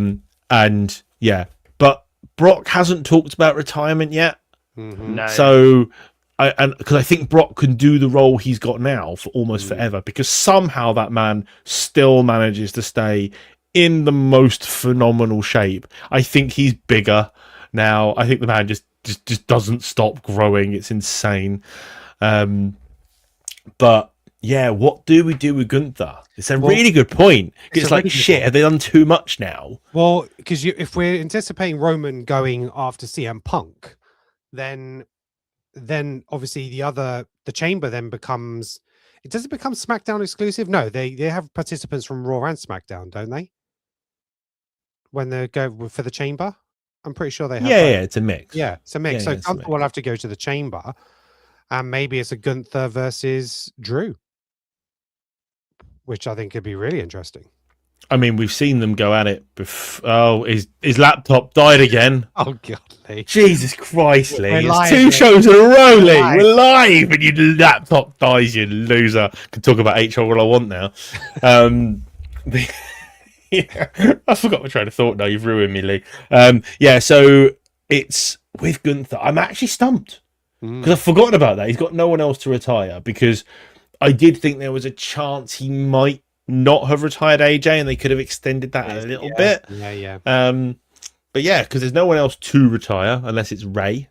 But Brock hasn't talked about retirement yet. No. So. Because I think Brock can do the role he's got now for almost forever, because somehow that man still manages to stay in the most phenomenal shape. I think he's bigger now. I think the man just doesn't stop growing. It's insane. But yeah, what do we do with Gunther? It's a really good point. It's like, shit, have they done too much now? Well, because if we're anticipating Roman going after CM Punk, then obviously the chamber then becomes, does it become SmackDown exclusive? No, they have participants from Raw and SmackDown, don't they? When they go for the chamber, I'm pretty sure they have. Yeah, it's a mix. Yeah, it's a mix. So Gunther will have to go to the chamber, and maybe it's a Gunther versus Drew, which I think could be really interesting. I mean, we've seen them go at it. His laptop died again. Oh, God, Lee. Jesus Christ, Lee. It's live, 2 shows in a row, Lee. We're live, and your laptop dies, you loser. Can talk about HR all I want now. I forgot my train of thought now. You've ruined me, Lee. So it's with Gunther. I'm actually stumped because I've forgotten about that. He's got no one else to retire, because I did think there was a chance he might not have retired AJ, and they could have extended that a little bit. But yeah, because there's no one else to retire unless it's Ray.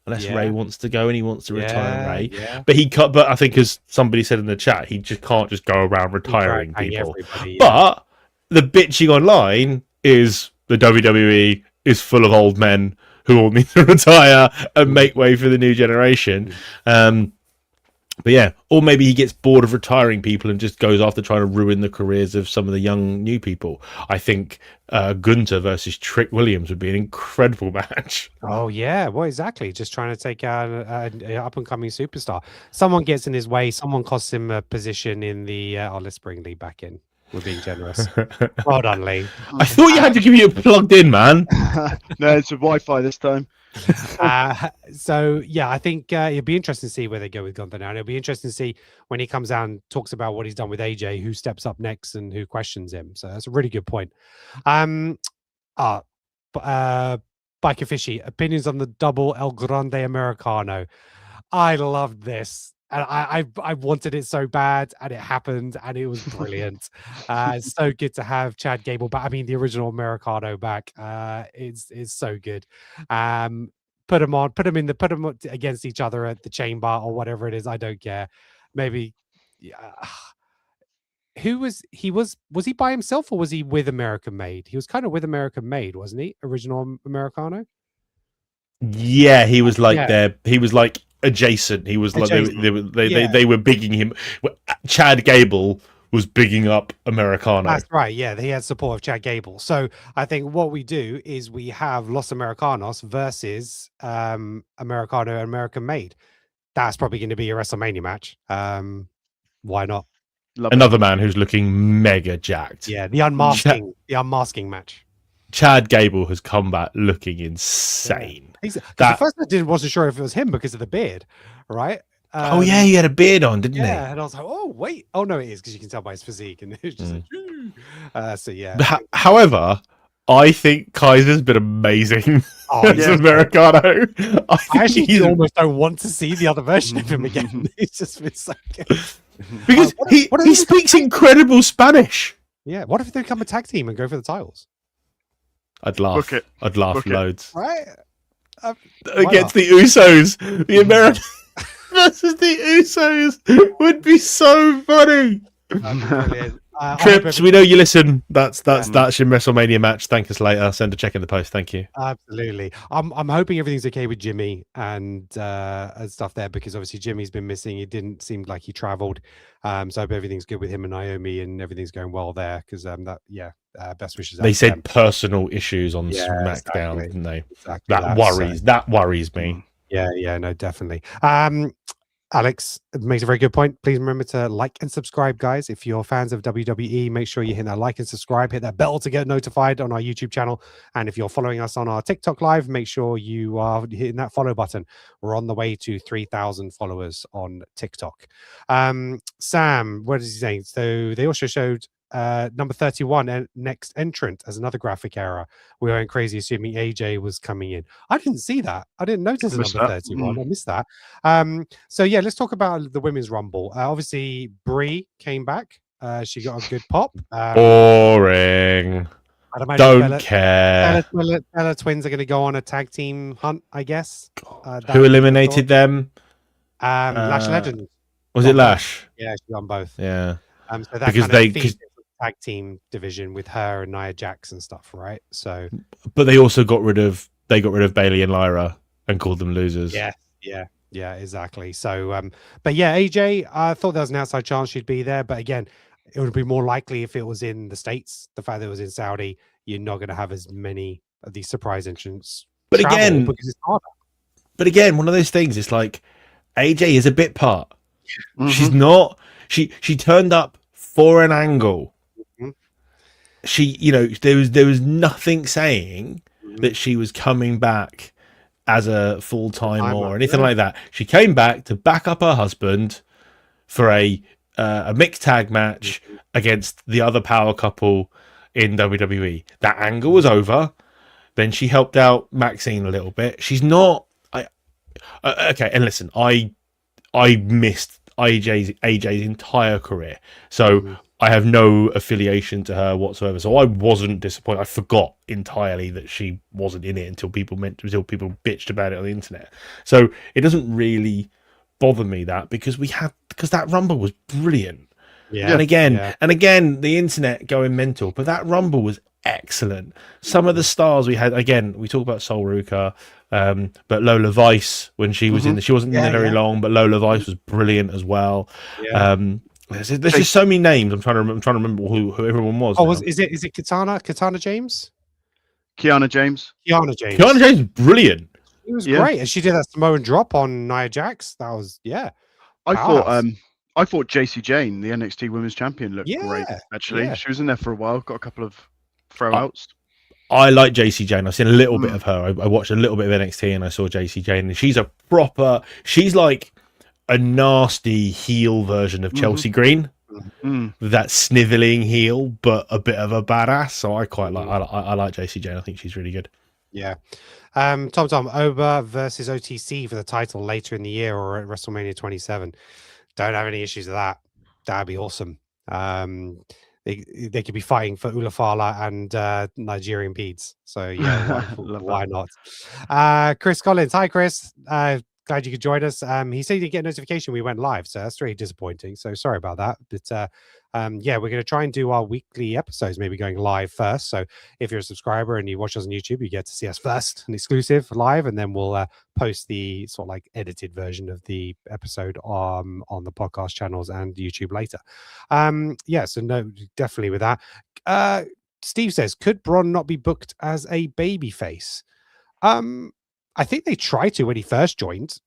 Unless Ray wants to go and he wants to retire Ray. Yeah. But he can't. But I think, as somebody said in the chat, he just can't just go around retiring people. But the bitching online is the WWE is full of old men who all need to retire and make way for the new generation. But yeah, or maybe he gets bored of retiring people and just goes after trying to ruin the careers of some of the young new people. I think Gunther versus Trick Williams would be an incredible match. Oh yeah, well exactly. Just trying to take out an up and coming superstar. Someone gets in his way. Someone costs him a position in the. Let's bring Lee back in. We're being generous. Well done, Lee. I thought you had to give you plugged in, man. No, it's a Wi-Fi this time. So yeah, I think it'll be interesting to see where they go with Gunther now. And it'll be interesting to see when he comes out and talks about what he's done with AJ, who steps up next and who questions him. So that's a really good point. Biker Fishy, opinions on the double El Grande Americano. I loved this. And I wanted it so bad, and it happened, and it was brilliant. It's so good to have Chad Gable back. I mean, the original Americano back. It's so good. Put them on, put them against each other at the chamber or whatever it is. I don't care. Maybe, yeah. Who was he? Was he by himself or was he with American Made? He was kind of with American Made, wasn't he? Original Americano. Yeah, he was like Yeah. there. He was like adjacent. He was like Adjacent. they were bigging him. Chad Gable was bigging up Americano. That's right. Yeah, he had support of Chad Gable. So I think what we do is we have Los Americanos versus Americano and American Made. That's probably going to be a WrestleMania match. Why not? Another man who's looking mega jacked. Yeah, the unmasking match. Chad Gable has come back looking insane. Yeah. The first I wasn't sure if it was him because of the beard, right? Oh yeah, he had a beard on, didn't he? Yeah, and I was like, oh wait, oh no, it is because you can tell by his physique, and it's just so yeah. However, I think Kaiser's been amazing as Americano. I actually almost don't want to see the other version of him again. He's just been so good. Because he speaks incredible Spanish. Yeah, what if they become a tag team and go for the titles? I'd laugh. I'd laugh loads. Right? Against the Usos, the American versus the Usos would be so funny. Trips, we know you listen. That's your WrestleMania match. Thank us later. Send a check in the post. Thank you. Absolutely. I'm hoping everything's okay with Jimmy and stuff there because obviously Jimmy's been missing. It didn't seem like he traveled. So I hope everything's good with him and Naomi and everything's going well there because best wishes. They said personal issues on SmackDown, didn't they? Exactly that worries me. Yeah, no, definitely. Alex makes a very good point. Please remember to like and subscribe, guys. If you're fans of WWE, make sure you hit that like and subscribe, hit that bell to get notified on our YouTube channel. And if you're following us on our TikTok live, make sure you are hitting that follow button. We're on the way to 3,000 followers on TikTok. Sam, what is he saying? So they also showed number 31 and next entrant as another graphic error. We went crazy assuming AJ was coming in. I didn't see that. I didn't notice number 31. I missed that. So yeah, let's talk about the women's rumble. Obviously Brie came back. She got a good pop. Boring. Don't care. Bella Twins are going to go on a tag team hunt, I guess. Who eliminated them? Lash Legend. Was it Lash? Yeah, she's on both. Yeah. So that because they tag team division with her and Nia Jax and stuff, right? So, but they also got rid of Bailey and Lyra and called them losers. Yeah, exactly. So, but yeah, AJ, I thought there was an outside chance she'd be there, but again, it would be more likely if it was in the States. The fact that it was in Saudi, you're not going to have as many of these surprise entrants. But again, because it's harder. But again, one of those things. It's like AJ is a bit part. Mm-hmm. She's not. She turned up for an angle. There was nothing saying that she was coming back as a full-time or anything like that. She came back to back up her husband for a mixed tag match against the other power couple in WWE. That angle was over. Then she helped out Maxine a little bit. She's not. Okay, and listen, I missed AJ's entire career, so I have no affiliation to her whatsoever. So I wasn't disappointed. I forgot entirely that she wasn't in it until people bitched about it on the internet. So it doesn't really bother me because that Rumble was brilliant. Yeah. And again, the internet going mental, but that Rumble was excellent. Some of the stars we had, again, we talk about Sol Ruka, but Lola Vice when she was she wasn't in there very long, but Lola Vice was brilliant as well. Yeah. There's just so many names. I'm trying to remember who everyone was. Oh, is it Katana James? Kiana James. Kiana James, brilliant. It was great, and she did that Samoan drop on Nia Jax. That was I thought JC Jane, the NXT Women's Champion, looked great. Actually, she was in there for a while. Got a couple of throwouts. I like JC Jane. I've seen a little bit of her. I watched a little bit of NXT, and I saw JC Jane, and she's like a nasty heel version of Chelsea Green, that sniveling heel, but a bit of a badass. So I quite like. I like JC Jane. I think she's really good. Yeah. Tom, Oba versus OTC for the title later in the year or at WrestleMania 27. Don't have any issues with that. That'd be awesome. They could be fighting for Ulafala and Nigerian Peds. So yeah, why not? Chris Collins, hi Chris. Glad you could join us. He said he didn't get a notification we went live, so that's really disappointing. So sorry about that. But yeah, we're going to try and do our weekly episodes, maybe going live first. So if you're a subscriber and you watch us on YouTube, you get to see us first, an exclusive live, and then we'll post the sort of like edited version of the episode on the podcast channels and YouTube later. Yeah, so no, definitely with that. Steve says, could Braun not be booked as a babyface? I think they tried to when he first joined.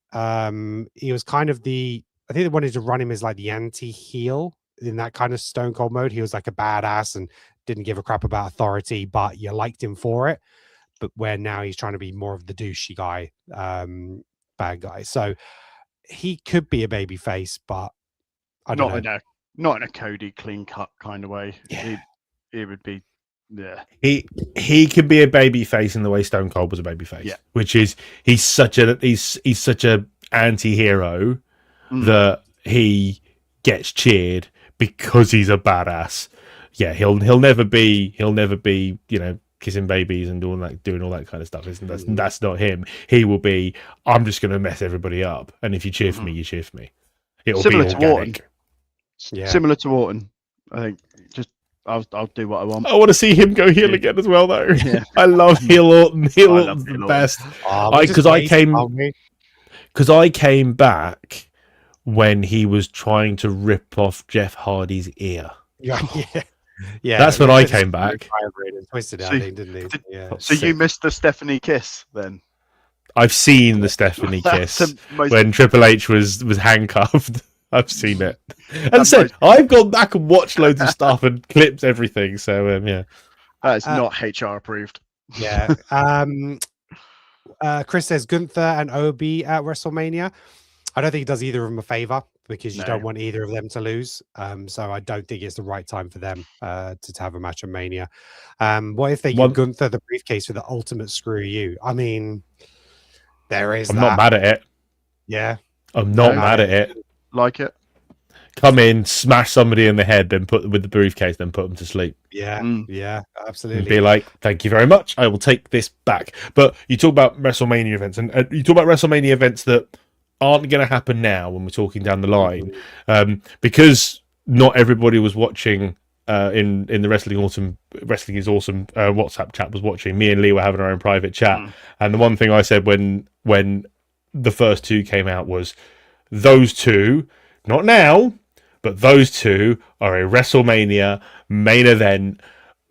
He was kind of I think they wanted to run him as like the anti-heel in that kind of Stone Cold mode. He was like a badass and didn't give a crap about authority, but you liked him for it. But where now he's trying to be more of the douchey guy, bad guy. So he could be a baby face, but I don't know. Not in a Cody clean cut kind of way. Yeah. It would be. Yeah, he could be a baby face in the way Stone Cold was a baby face. Yeah. Which is he's such a anti-hero that he gets cheered because he's a badass. Yeah, he'll never be kissing babies and doing all that kind of stuff. That's not him. He will be, I'm just going to mess everybody up, and if you cheer for me, you cheer for me. It'll similar be to Orton. Yeah, similar to Orton. I think just I'll do what I want. I want to see him go heel again as well, though. Yeah. I love heel Orton. Heel Orton's the best. Because I came back when he was trying to rip off Jeff Hardy's ear. Yeah. Yeah, that's when I came back. Twisted out, didn't he? Yeah. So you missed the Stephanie kiss then? I've seen the Stephanie kiss when Triple H was handcuffed. I've seen it. And said, I've gone back and watched loads of stuff and clips everything. So yeah, that is not HR approved. Yeah. Chris says Gunther and OB at WrestleMania. I don't think he does either of them a favor because you don't want either of them to lose. So I don't think it's the right time for them to have a match at Mania. What if they give Gunther the briefcase for the ultimate screw you? I mean, there is. I'm not mad at it. Yeah, I'm not mad at it. Like it. Come in, smash somebody in the head, then put them with the briefcase, then put them to sleep. Yeah, yeah, absolutely. And be like, thank you very much. I will take this back. But you talk about WrestleMania events, and you talk about WrestleMania events that aren't going to happen now when we're talking down the line, because not everybody was watching in the Wrestling is Awesome WhatsApp chat was watching. Me and Lee were having our own private chat, and the one thing I said when the first two came out was, those two, not now, but those two are a WrestleMania main event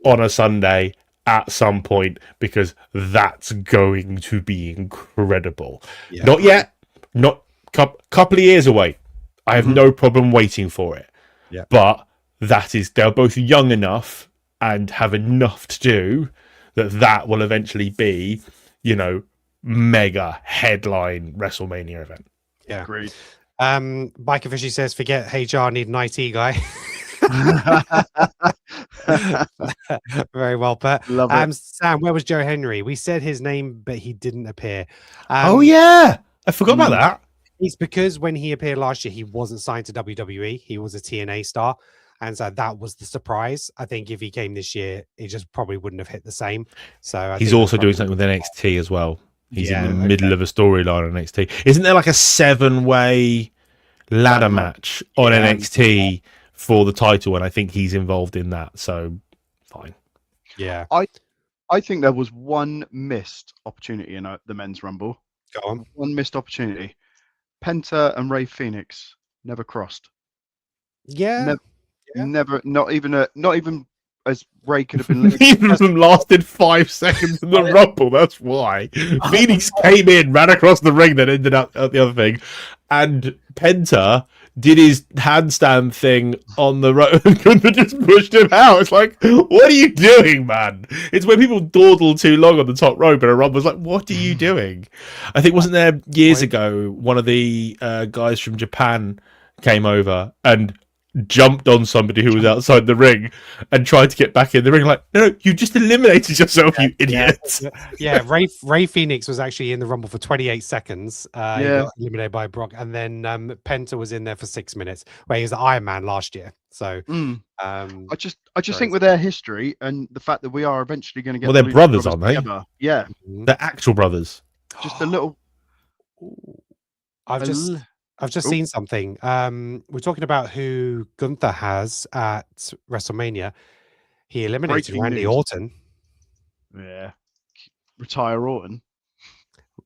on a Sunday at some point, because that's going to be incredible. Yeah. Not yet, not couple of years away. I have no problem waiting for it. Yeah. But they're both young enough and have enough to do that will eventually be, mega headline WrestleMania event. Yeah. Agreed. Mike Officially says, forget HR, need an IT guy. Very well put. Love it. Sam, where was Joe Henry? We said his name, but he didn't appear. Oh, yeah. I forgot about that. It's because when he appeared last year, he wasn't signed to WWE. He was a TNA star. And so that was the surprise. I think if he came this year, it just probably wouldn't have hit the same. So he's also doing something with NXT as well. He's in the middle of a storyline on NXT. Isn't there like a 7-way ladder match on NXT for the title? And I think he's involved in that. So fine. Yeah. I think there was one missed opportunity in the men's rumble. Go on. One missed opportunity. Penta and Ray Phoenix never crossed. Yeah. Never. Not even as Ray could have been. Neither of them lasted 5 seconds in the rumble. That's why Phoenix came in, ran across the ring, then ended up at the other thing, and Penta did his handstand thing on the rope and Gunther just pushed him out. It's like, what are you doing, man? It's when people dawdle too long on the top rope and a rumble's like, what are you doing? I think wasn't there years ago one of the guys from Japan came over and jumped on somebody who was outside the ring and tried to get back in the ring. Like, no, you just eliminated yourself, you idiot. Yeah, Ray Phoenix was actually in the Rumble for 28 seconds. He got eliminated by Brock, and then Penta was in there for 6 minutes, where he was the Iron Man last year. So, I just think with their history and the fact that we are eventually going to get well, they're brothers, aren't they? Together. Yeah, they're actual brothers. Just a little. I've just seen something. We're talking about who Gunther has at WrestleMania. He eliminated Randy Orton. Yeah, retire Orton.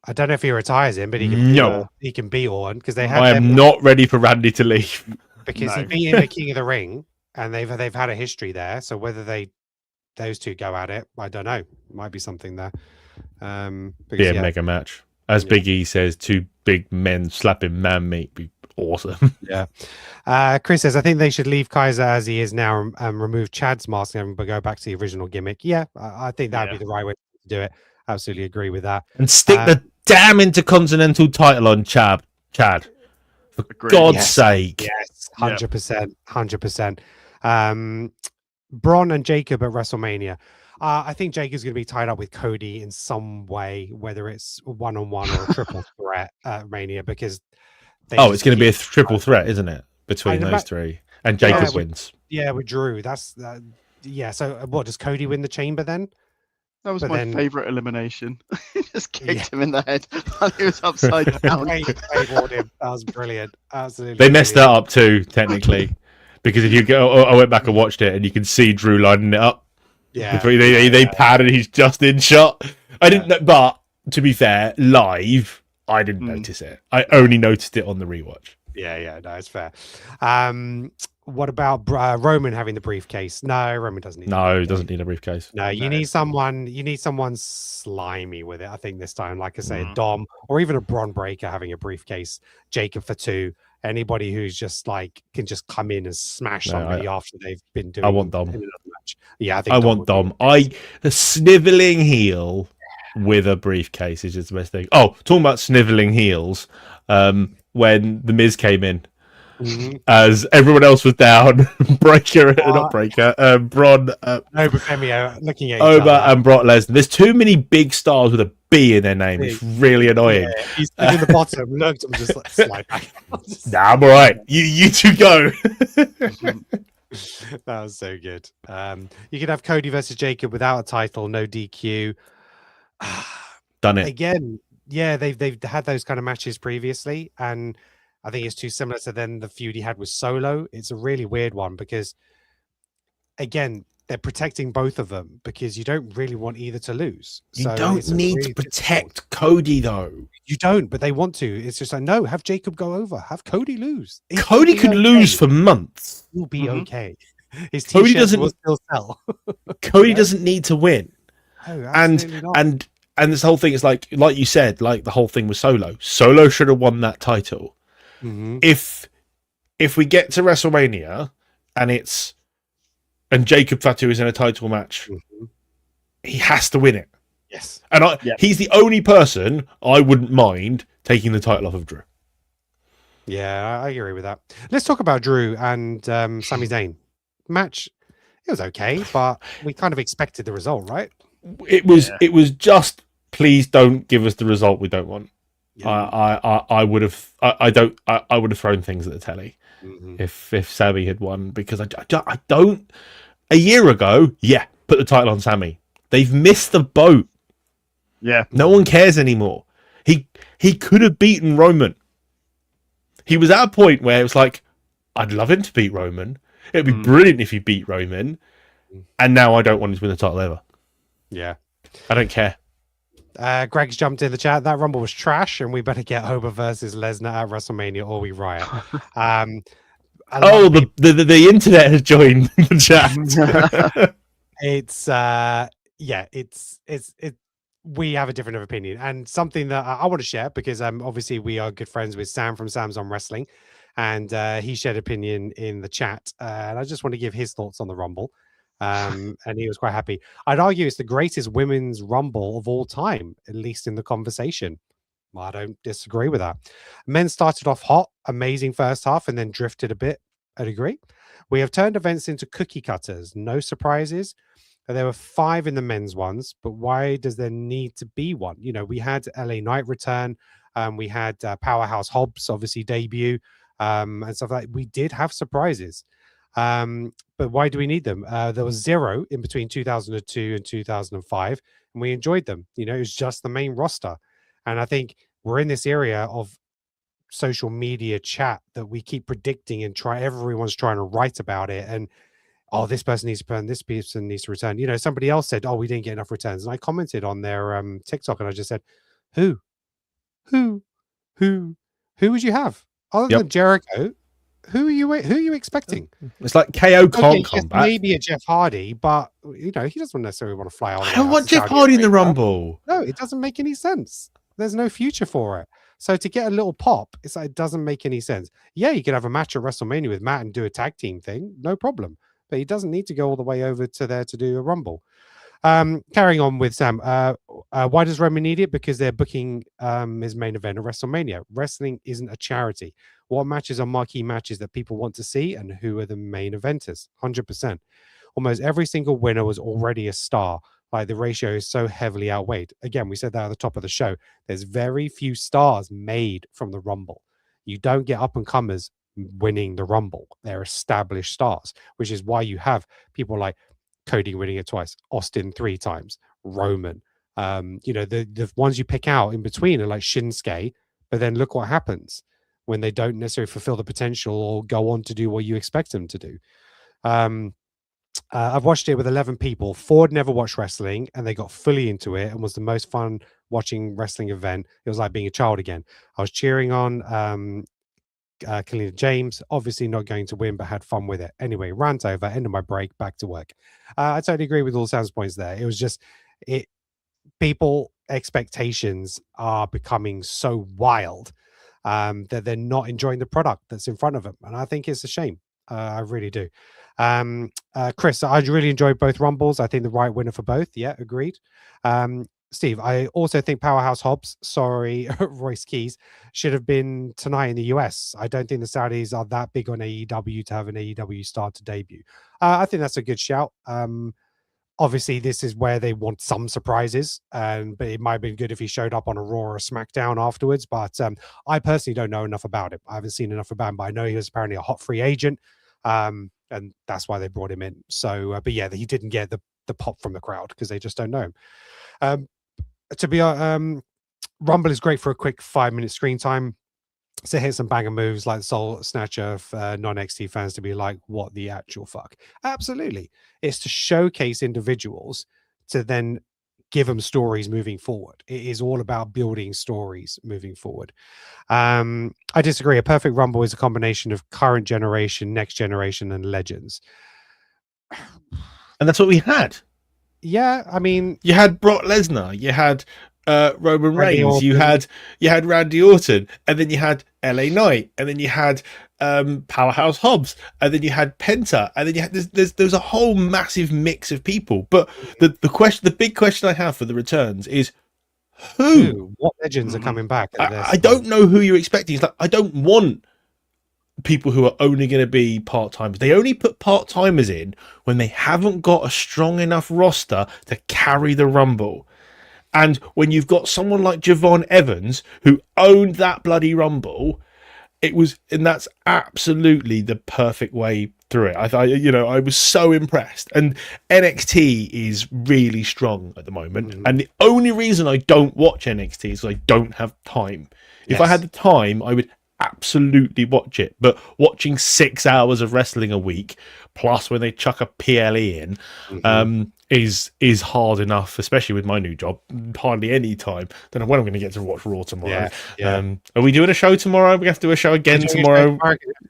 I don't know if he retires him, but he can. He can beat Orton because they had. I am not ready for Randy to leave because he beat him at King of the Ring, and they've had a history there. So whether those two go at it, I don't know. Might be something there. Mega match. As Big E says, two big men slapping man meat be awesome. Yeah. Chris says, I think they should leave Kaiser as he is now and remove Chad's mask and go back to the original gimmick. Yeah, I think that'd be the right way to do it. Absolutely agree with that. And stick the damn Intercontinental title on Chad. For God's sake. Yes, 100%. 100%. Braun and Jacob at WrestleMania. I think Jacob's going to be tied up with Cody in some way, whether it's one-on-one or a triple threat at Mania, because it's going to be a triple threat, isn't it? Between those three. And Jacob wins. Yeah, with Drew. That's so what, does Cody win the chamber then? That was my favorite elimination. Just kicked him in the head while he was upside down. That was brilliant. Absolutely. They messed that up too, technically. Because if you go, I went back and watched it, and you can see Drew lining it up. Yeah, they padded. He's just in shot. I didn't know, but to be fair, live, I didn't notice it. I only noticed it on the rewatch. Yeah, no, it's fair. What about Roman having the briefcase? No, Roman doesn't need. No, he doesn't need a briefcase. No, you need someone. You need someone slimy with it. I think this time, like I say, Dom or even a Braun Breaker having a briefcase. Jacob for 2. Anybody who's just can just come in and smash somebody after they've been doing. I want Dom. Match. Yeah, I want Dom. The sniveling heel with a briefcase is just the best thing. Oh, talking about sniveling heels. When the Miz came in, as everyone else was down, Braun, looking at Oba and Brock Lesnar. There's too many big stars with a B in their name. It's really annoying. Yeah, he's in the bottom. Looked, I'm just like slide back. Nah, I'm all right. You two go. That was so good. You could have Cody versus Jacob without a title, no DQ. Done it again. Yeah, they've had those kind of matches previously, and I think it's too similar to then the feud he had with Solo. It's a really weird one because, again, they're protecting both of them because you don't really want either to lose. You don't need to protect Cody, though. You don't, but they want to. It's just like, no, have Jacob go over. Have Cody lose. Cody could lose for months. He'll be okay. His Cody doesn't will still sell. Cody doesn't need to win. No, and this whole thing is like you said, like the whole thing with Solo. Solo should have won that title. If we get to WrestleMania and Jacob Fatu is in a title match, he has to win it. Yes. And he's the only person I wouldn't mind taking the title off of Drew. Yeah, I agree with that. Let's talk about Drew and Sami Zayn. Match, it was okay, but we kind of expected the result, right? It was just, please don't give us the result we don't want. I would have thrown things at the telly if Sami had won, because I don't. A year ago, put the title on Sami. They've missed the boat. Yeah, no one cares anymore. He could have beaten Roman. He was at a point where it was like, I'd love him to beat Roman. It'd be brilliant if he beat Roman. And now I don't want him to win the title ever. Yeah, I don't care. Greg's jumped in the chat. That Rumble was trash, and we better get Oba versus Lesnar at WrestleMania, or we riot. The internet has joined the chat. We have a different opinion, and something that I want to share because obviously we are good friends with Sam from Sam's on Wrestling, and he shared opinion in the chat, and I just want to give his thoughts on the Rumble. And he was quite happy. I'd argue it's the greatest women's Rumble of all time, at least in the conversation. I don't disagree with that. Men started off hot, amazing first half, and then drifted a bit. I'd agree. We have turned events into cookie cutters. No surprises. There were 5 in the men's ones, but why does there need to be one? You know, we had LA Knight return. We had Powerhouse Hobbs obviously debut and stuff like that. We did have surprises. But why do we need them? There was 0 in between 2002 and 2005, and we enjoyed them. You know, it was just the main roster. And I think we're in this area of social media chat that we keep predicting and everyone's trying to write about it. And oh, this person needs to return, this person needs to return. You know, somebody else said, oh, we didn't get enough returns. And I commented on their TikTok and I just said, who would you have? Other than Jericho, who are you expecting? It's like KO can't come back. Maybe a Jeff Hardy, but you know, he doesn't necessarily want to fly on. I don't want Jeff Hardy in the Rumble. No, it doesn't make any sense. There's no future for it. So to get a little pop, it's like it doesn't make any sense. Yeah, you could have a match at WrestleMania with Matt and do a tag team thing, no problem. But he doesn't need to go all the way over to there to do a Rumble. Carrying on with Sam, why does Roman need it? Because they're booking his main event at WrestleMania. Wrestling isn't a charity. What matches are marquee matches that people want to see, and who are the main eventers? 100%. Almost every single winner was already a star. Like the ratio is so heavily outweighed. Again, we said that at the top of the show. There's very few stars made from the Rumble. You don't get up and comers winning the Rumble. They're established stars, which is why you have people like Cody winning it twice, Austin 3 times, Roman. You know, the ones you pick out in between are like Shinsuke, but then look what happens when they don't necessarily fulfill the potential or go on to do what you expect them to do. I've watched it with 11 people. 4 had never watched wrestling and they got fully into it and was the most fun watching wrestling event. It was like being a child again. I was cheering on Kalina James, obviously not going to win, but had fun with it. Anyway, rant over, end of my break, back to work. I totally agree with all Sam's points there. It was just, people expectations are becoming so wild that they're not enjoying the product that's in front of them. And I think it's a shame. I really do. Chris, I really enjoyed both Rumbles. I think the right winner for both. Yeah, agreed. Steve, I also think Powerhouse Hobbs, sorry, Royce Keys, should have been tonight in the US. I don't think the Saudis are that big on AEW to have an AEW star to debut. I think that's a good shout. Obviously, this is where they want some surprises, but it might have been good if he showed up on a Raw or a SmackDown afterwards. But I personally don't know enough about him. I haven't seen enough about him, but I know he was apparently a hot free agent, and that's why they brought him in. So, but yeah, he didn't get the pop from the crowd because they just don't know him. Rumble is great for a quick 5-minute screen time. So hit some banger moves like the Soul Snatcher for non-XT fans to be like, what the actual fuck? Absolutely. It's to showcase individuals to then give them stories moving forward. It is all about building stories moving forward. I disagree. A perfect Rumble is a combination of current generation, next generation, and legends. And that's what we had. Yeah, I mean, you had Brock Lesnar, you had Roman Reigns, you had Randy Orton, and then you had LA Knight, and then you had Powerhouse Hobbs, and then you had Penta, and then you had there's a whole massive mix of people. But the big question I have for the returns is what legends are coming back? I don't know who you're expecting. It's like, I don't want people who are only going to be part-timers. They only put part-timers in when they haven't got a strong enough roster to carry the Rumble. And when you've got someone like Javon Evans who owned that bloody Rumble, and that's absolutely the perfect way through it. I was so impressed. And NXT is really strong at the moment. And the only reason I don't watch NXT is I don't have time. If I had the time, I would absolutely watch it, but watching 6 hours of wrestling a week plus when they chuck a PLE in is hard enough, especially with my new job. Hardly any time. Don't know when I'm going to get to watch Raw tomorrow. Are we doing a show tomorrow? We have to do a show again tomorrow.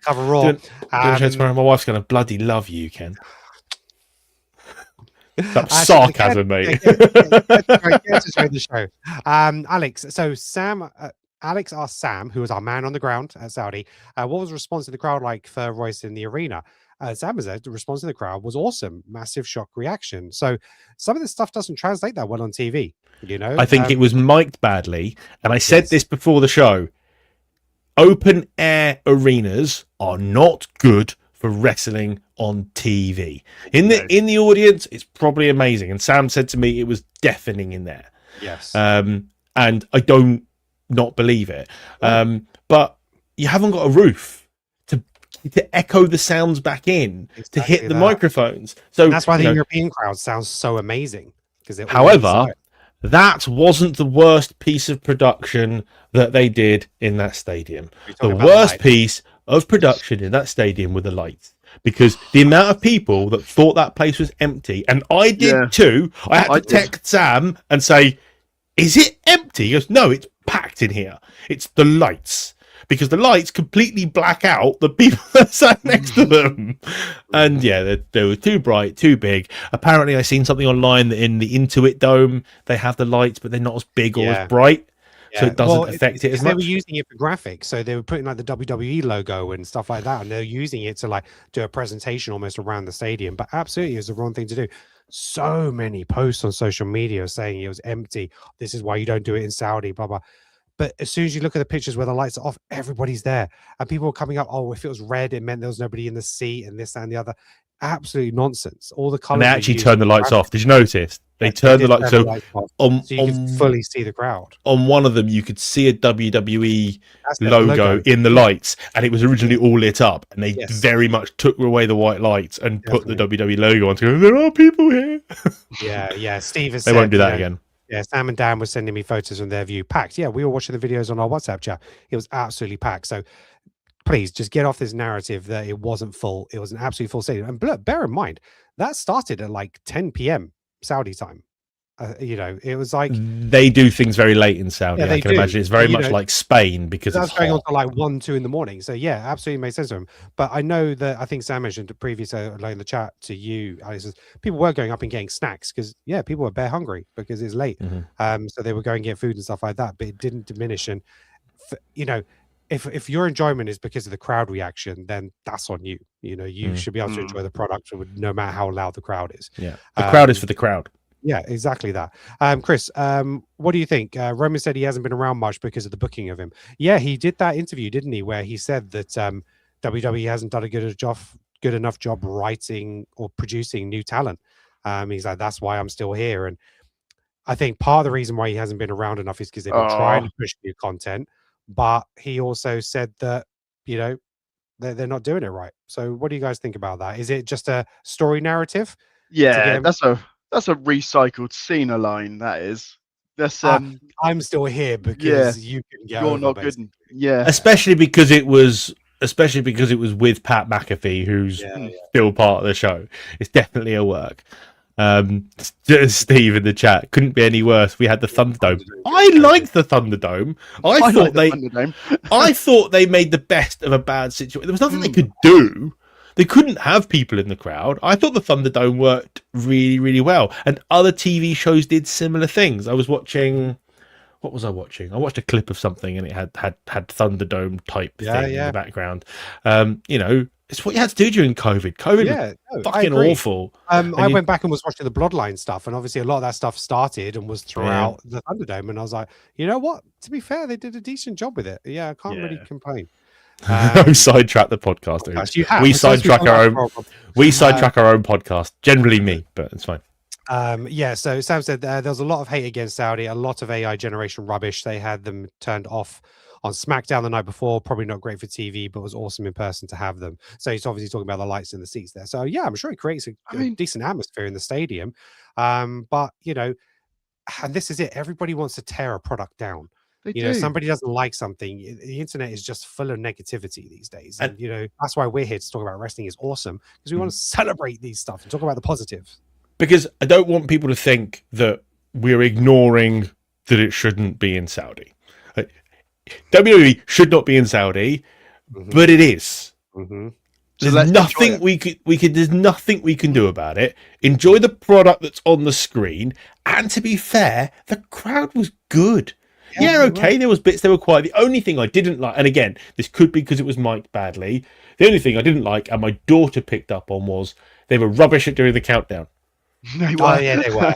Cover Raw. Doing a show tomorrow. My wife's going to bloody love you, Ken. That's sarcasm, mate. The show. Alex, so Alex asked Sam, who was our man on the ground at Saudi, what was the response to the crowd like for Royce in the arena? Sam said the response to the crowd was awesome, massive shock reaction. So some of this stuff doesn't translate that well on TV. You know, I think it was mic'd badly, and I said this before the show. Open air arenas are not good for wrestling on TV. In the audience, it's probably amazing. And Sam said to me it was deafening in there. Yes. And I don't not believe it. But you haven't got a roof to echo the sounds back in, to hit the microphones. So and that's why the European crowd sounds so amazing. However, that wasn't the worst piece of production that they did in that stadium. The worst piece of production in that stadium were the lights. Because the amount of people that thought that place was empty, and I did too, I had to text Sam and say, is it empty? He goes, no, it's packed in here. It's the lights. Because the lights completely black out the people that sat next to them. And yeah, they were too bright, too big. Apparently, I seen something online that in the Intuit Dome, they have the lights, but they're not as big or as bright. Yeah. So it doesn't affect it as much. They were using it for graphics. So they were putting like the WWE logo and stuff like that. And they're using it to like do a presentation almost around the stadium. But absolutely, it was the wrong thing to do. So many posts on social media saying it was empty. This is why you don't do it in Saudi, blah, blah. But as soon as you look at the pictures where the lights are off, everybody's there. And people are coming up, oh, if it was red, it meant there was nobody in the seat and this and the other. Absolutely nonsense. All the colors. And they actually turned the lights off. Did you notice? They turned the lights off. So you could fully see the crowd. On one of them, you could see a WWE logo in the lights, and it was originally all lit up. And they very much took away the white lights and put the WWE logo on to go, there are people here. Yeah. Steve has They won't do that again. Yeah, Sam and Dan were sending me photos from their view. Packed. Yeah, we were watching the videos on our WhatsApp chat. It was absolutely packed. So please just get off this narrative that it wasn't full. It was an absolutely full stadium. And look, bear in mind, that started at like 10 p.m. Saudi time. It was like they do things very late in Saudi. I can imagine it's very much like Spain because that's going on to like 1, 2 in the morning. So yeah, absolutely makes sense to him. But I know that I think Sam mentioned previously like in the chat to you, Alex, people were going up and getting snacks because people were bare hungry because it's late. So they were going to get food and stuff like that. But it didn't diminish. And if your enjoyment is because of the crowd reaction, then that's on you. You should be able to enjoy the product no matter how loud the crowd is. Yeah, the crowd is for the crowd. Yeah, exactly that. Chris, what do you think? Roman said he hasn't been around much because of the booking of him. Yeah, he did that interview, didn't he? Where he said that WWE hasn't done a good enough job writing or producing new talent. He's like, that's why I'm still here. And I think part of the reason why he hasn't been around enough is because they've been trying to push new content. But he also said that, they're not doing it right. So what do you guys think about that? Is it just a story narrative? Yeah, that's a recycled Cena line. That is. That's I'm still here because you can get you're over, not basically. good. Yeah, especially because it was with Pat McAfee, who's still part of the show. It's definitely a work. Steve in the chat, couldn't be any worse. We had the Thunderdome. I liked the Thunderdome. I thought they made the best of a bad situation. There was nothing they could do. They couldn't have people in the crowd. I thought the Thunderdome worked really, really well. And other TV shows did similar things. I was watching... What was I watching? I watched a clip of something and it had Thunderdome type thing in the background. It's what you had to do during COVID. COVID was fucking awful. I went back and was watching the Bloodline stuff. And obviously a lot of that stuff started and was throughout the Thunderdome. And I was like, you know what? To be fair, they did a decent job with it. Yeah, I can't really complain. Sidetrack the podcast. We sidetrack our own. We sidetrack our own podcast. Generally, me, but it's fine. So Sam said there was a lot of hate against Saudi, a lot of AI generation rubbish. They had them turned off on SmackDown the night before. Probably not great for TV, but was awesome in person to have them. So he's obviously talking about the lights in the seats there. So yeah, I'm sure it creates a decent atmosphere in the stadium. But and this is it. Everybody wants to tear a product down. Somebody doesn't like something. The internet is just full of negativity these days. And that's why we're here to talk about wrestling is awesome, because we want to celebrate these stuff and talk about the positives. Because I don't want people to think that we're ignoring that it shouldn't be in Saudi. WWE should not be in Saudi, but it is. There's nothing there's nothing we can do about it. Enjoy the product that's on the screen, and to be fair, the crowd was good. There was bits that were quiet. The only thing I didn't like, and again, this could be because it was mic'd badly, the only thing I didn't like, and my daughter picked up on, was they were rubbish at doing the countdown. They Oh were. yeah, they were.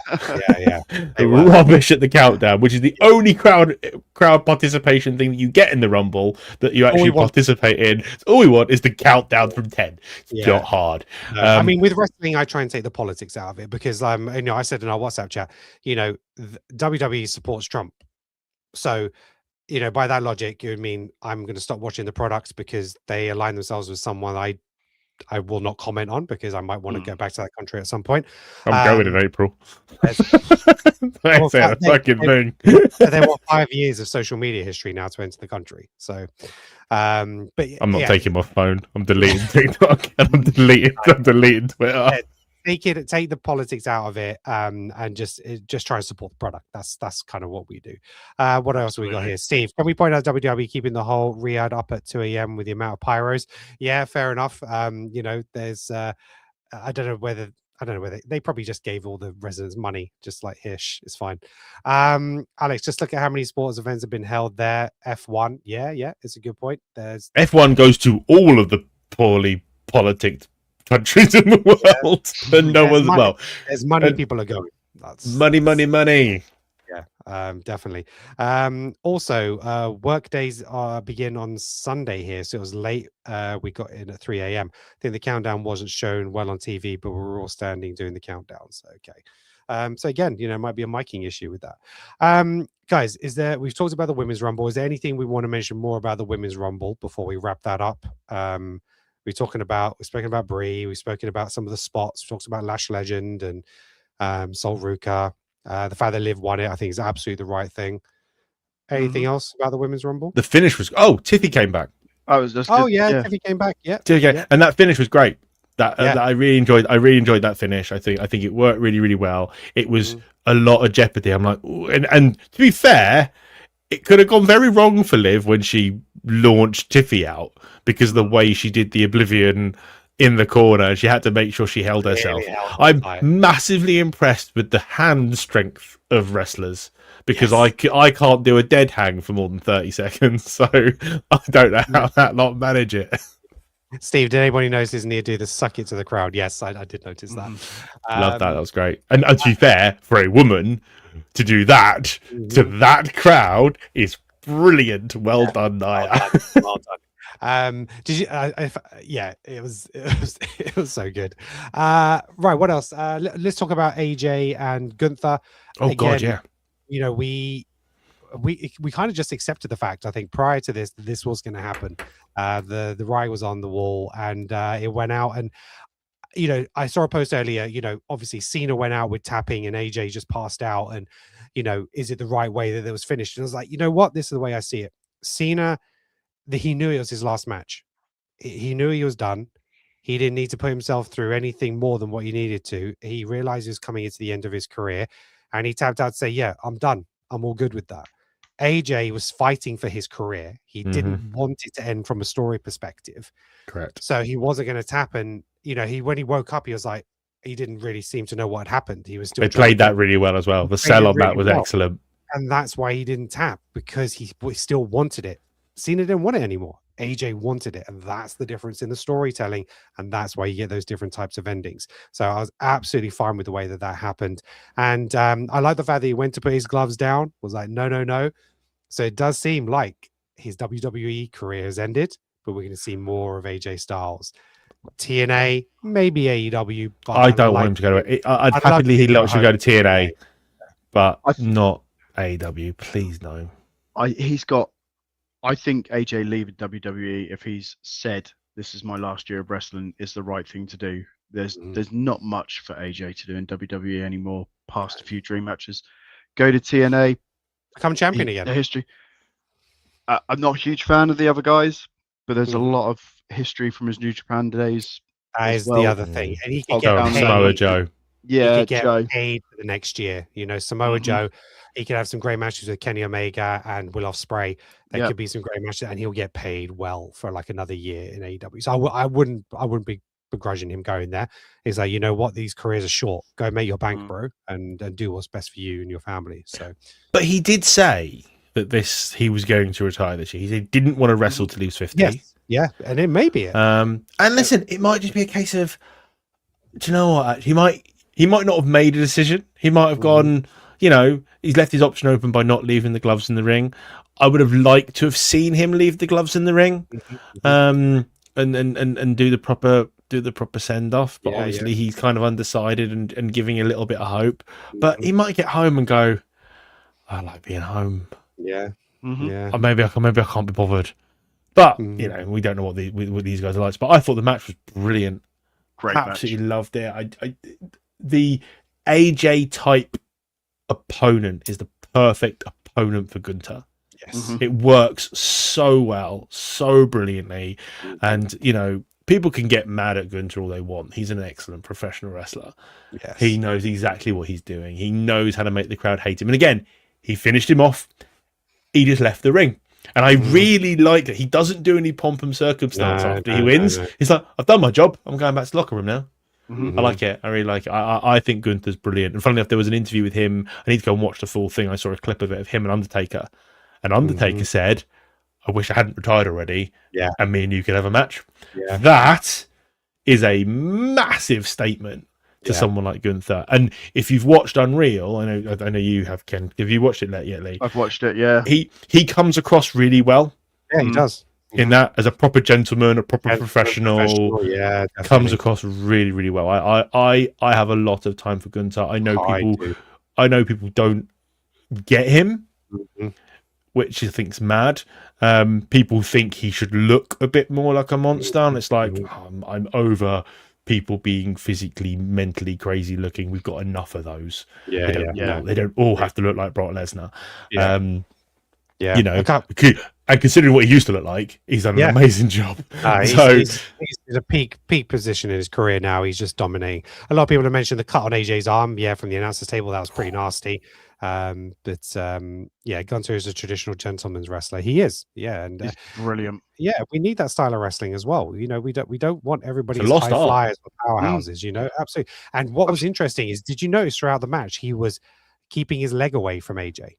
Yeah, they were. Rubbish at the countdown, which is the only crowd participation thing that you get in the Rumble that you actually participate in. All we want is the countdown from 10. It's not hard. No, I mean, with wrestling, I try and take the politics out of it because I said in our WhatsApp chat, WWE supports Trump, so by that logic, it would mean I'm going to stop watching the products because they align themselves with someone I will not comment on because I might want to go back to that country at some point. I'm going in April. That's a fucking thing. They want 5 years of social media history now to enter the country. So, but I'm not taking my phone. I'm deleting TikTok and I'm deleting Twitter. Take the politics out of it, and just try and support the product. That's kind of what we do. What else have we got here, Steve? Can we point out WWE keeping the whole Riyadh up at 2 a.m. with the amount of pyros? Yeah, fair enough. There's I don't know whether they probably just gave all the residents money, just like Hish. It's fine. Alex, just look at how many sports events have been held there. F1, yeah, it's a good point. There's F1 goes to all of the poorly politicked countries in the world, and no one's there's money. People are going. That's money. Yeah, definitely. Also, work days begin on Sunday here, so it was late. We got in at 3 a.m. I think the countdown wasn't shown well on TV, but we were all standing doing the countdown. So okay. So again, it might be a miking issue with that. Guys, we've talked about the women's rumble. Is there anything we want to mention more about the women's rumble before we wrap that up? We've spoken about Brie. We've spoken about some of the spots. We talked about Lash Legend and Sol Ruka. The fact that Liv won it, I think, is absolutely the right thing. Anything else about the women's rumble? The finish was Tiffy came back. Tiffy came back. Yeah, and that finish was great. That I really enjoyed. I really enjoyed that finish. I think it worked really, really well. It was a lot of jeopardy. I'm like, ooh, and to be fair, it could have gone very wrong for Liv when she launched Tiffy out because of the way she did the Oblivion in the corner. She had to make sure she held herself. I'm massively impressed with the hand strength of wrestlers because I can't do a dead hang for more than 30 seconds. So I don't know how that lot manage it. Steve, did anybody notice his near do the suck it to the crowd? Yes, I did notice that. Love that. That was great. And to be fair, for a woman to do that to that crowd is brilliant. Well done, Nia. Well done. Did you? It was so good. Right, what else? Let's talk about AJ and Gunther. Oh God, yeah. We kind of just accepted the fact. I think prior to this was going to happen. The writing was on the wall, and it went out. And I saw a post earlier. Obviously Cena went out with tapping, and AJ just passed out. And is it the right way that it was finished? And I was like, what? This is the way I see it. Cena. He knew it was his last match. He knew he was done. He didn't need to put himself through anything more than what he needed to. He realized he was coming into the end of his career, and he tapped out to say, yeah, I'm done. I'm all good with that. AJ was fighting for his career. He didn't want it to end from a story perspective. Correct. So he wasn't going to tap. And, when he woke up, he was like, he didn't really seem to know what had happened. He was still. They played that really well as well. The sell on that was excellent. And that's why he didn't tap, because he still wanted it. Cena didn't want it anymore. AJ wanted it, and that's the difference in the storytelling, and that's why you get those different types of endings. So I was absolutely fine with the way that happened, and I like the fact that he went to put his gloves down, was like, no. So it does seem like his WWE career has ended, but we're going to see more of AJ Styles. TNA, maybe AEW. But I don't want him to go to. I'd happily he should go to TNA, but not AEW. Please no. I think AJ leaving WWE, if he's said this is my last year of wrestling, is the right thing to do. There's not much for AJ to do in WWE anymore past a few dream matches. Go to TNA, become champion again. The history. I'm not a huge fan of the other guys, but there's a lot of history from his New Japan days. That is the other thing, and he could get paid. Samoa Joe. Yeah, he could get paid for the next year. Samoa Joe. He could have some great matches with Kenny Omega and Will Ospreay. There could be some great matches, and he'll get paid well for like another year in AEW. So I wouldn't be begrudging him going there. He's like, what? These careers are short. Go make your bank, bro, and do what's best for you and your family. So, but he did say that he was going to retire this year. He didn't want to wrestle till he was 50. Yes. Yeah, and it may be it. And listen, it might just be a case of, do you know what? he might not have made a decision. He might have gone, he's left his option open by not leaving the gloves in the ring. I would have liked to have seen him leave the gloves in the ring, and do the proper send off. But obviously he's kind of undecided and giving a little bit of hope. But he might get home and go, I like being home. Yeah. Or maybe I can't be bothered. But we don't know what these guys are like. But I thought the match was brilliant. Great Absolutely match. loved it. The AJ type opponent is the perfect opponent for Gunther. Yes. It works so well, so brilliantly, and people can get mad at Gunther all they want. He's an excellent professional wrestler. Yes. He knows exactly what he's doing. He knows how to make the crowd hate him. And again, he finished him off. He just left the ring. And I really like it. He doesn't do any pomp and circumstance after he wins. He's like, I've done my job. I'm going back to the locker room now. I like it. I really like it. I think Gunther's brilliant. And funnily enough, there was an interview with him. I need to go and watch the full thing. I saw a clip of it of him and Undertaker. And Undertaker said, I wish I hadn't retired already. Yeah. And me and you could have a match. Yeah. That is a massive statement to someone like Gunther. And if you've watched Unreal, I know you have, Ken. Have you watched it yet, Lee? I've watched it, yeah. He comes across really well. Yeah, he does. In that, as a proper gentleman, a proper professional, yeah, definitely. comes across really, really well. I have a lot of time for Gunther. I know people don't get him, which I think's mad. People think he should look a bit more like a monster, and it's like I'm over people being physically, mentally crazy looking. We've got enough of those. They don't all have to look like Brock Lesnar. And considering what he used to look like, he's done an amazing job. He's in a peak position in his career now. He's just dominating. A lot of people have mentioned the cut on AJ's arm. Yeah, from the announcer's table, that was pretty nasty. Gunther is a traditional gentleman's wrestler. He is. Yeah, and he's brilliant. Yeah, we need that style of wrestling as well. We don't want everybody as lost high art. flyers or powerhouses. Absolutely. And what was interesting is, did you notice throughout the match he was keeping his leg away from AJ?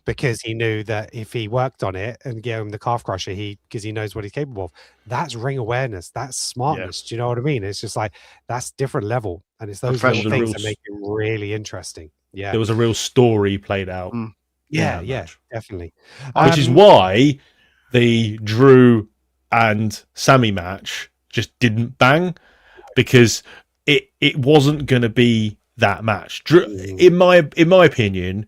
Because he knew that if he worked on it and gave him the calf crusher, because he knows what he's capable of. That's ring awareness. That's smartness. Do you know what I mean? It's just like, that's different level, and it's those little things that make it really interesting. Yeah, there was a real story played out. Yeah, definitely. Which is why the Drew and Sami match just didn't bang, because it wasn't going to be that match. Drew, in my opinion,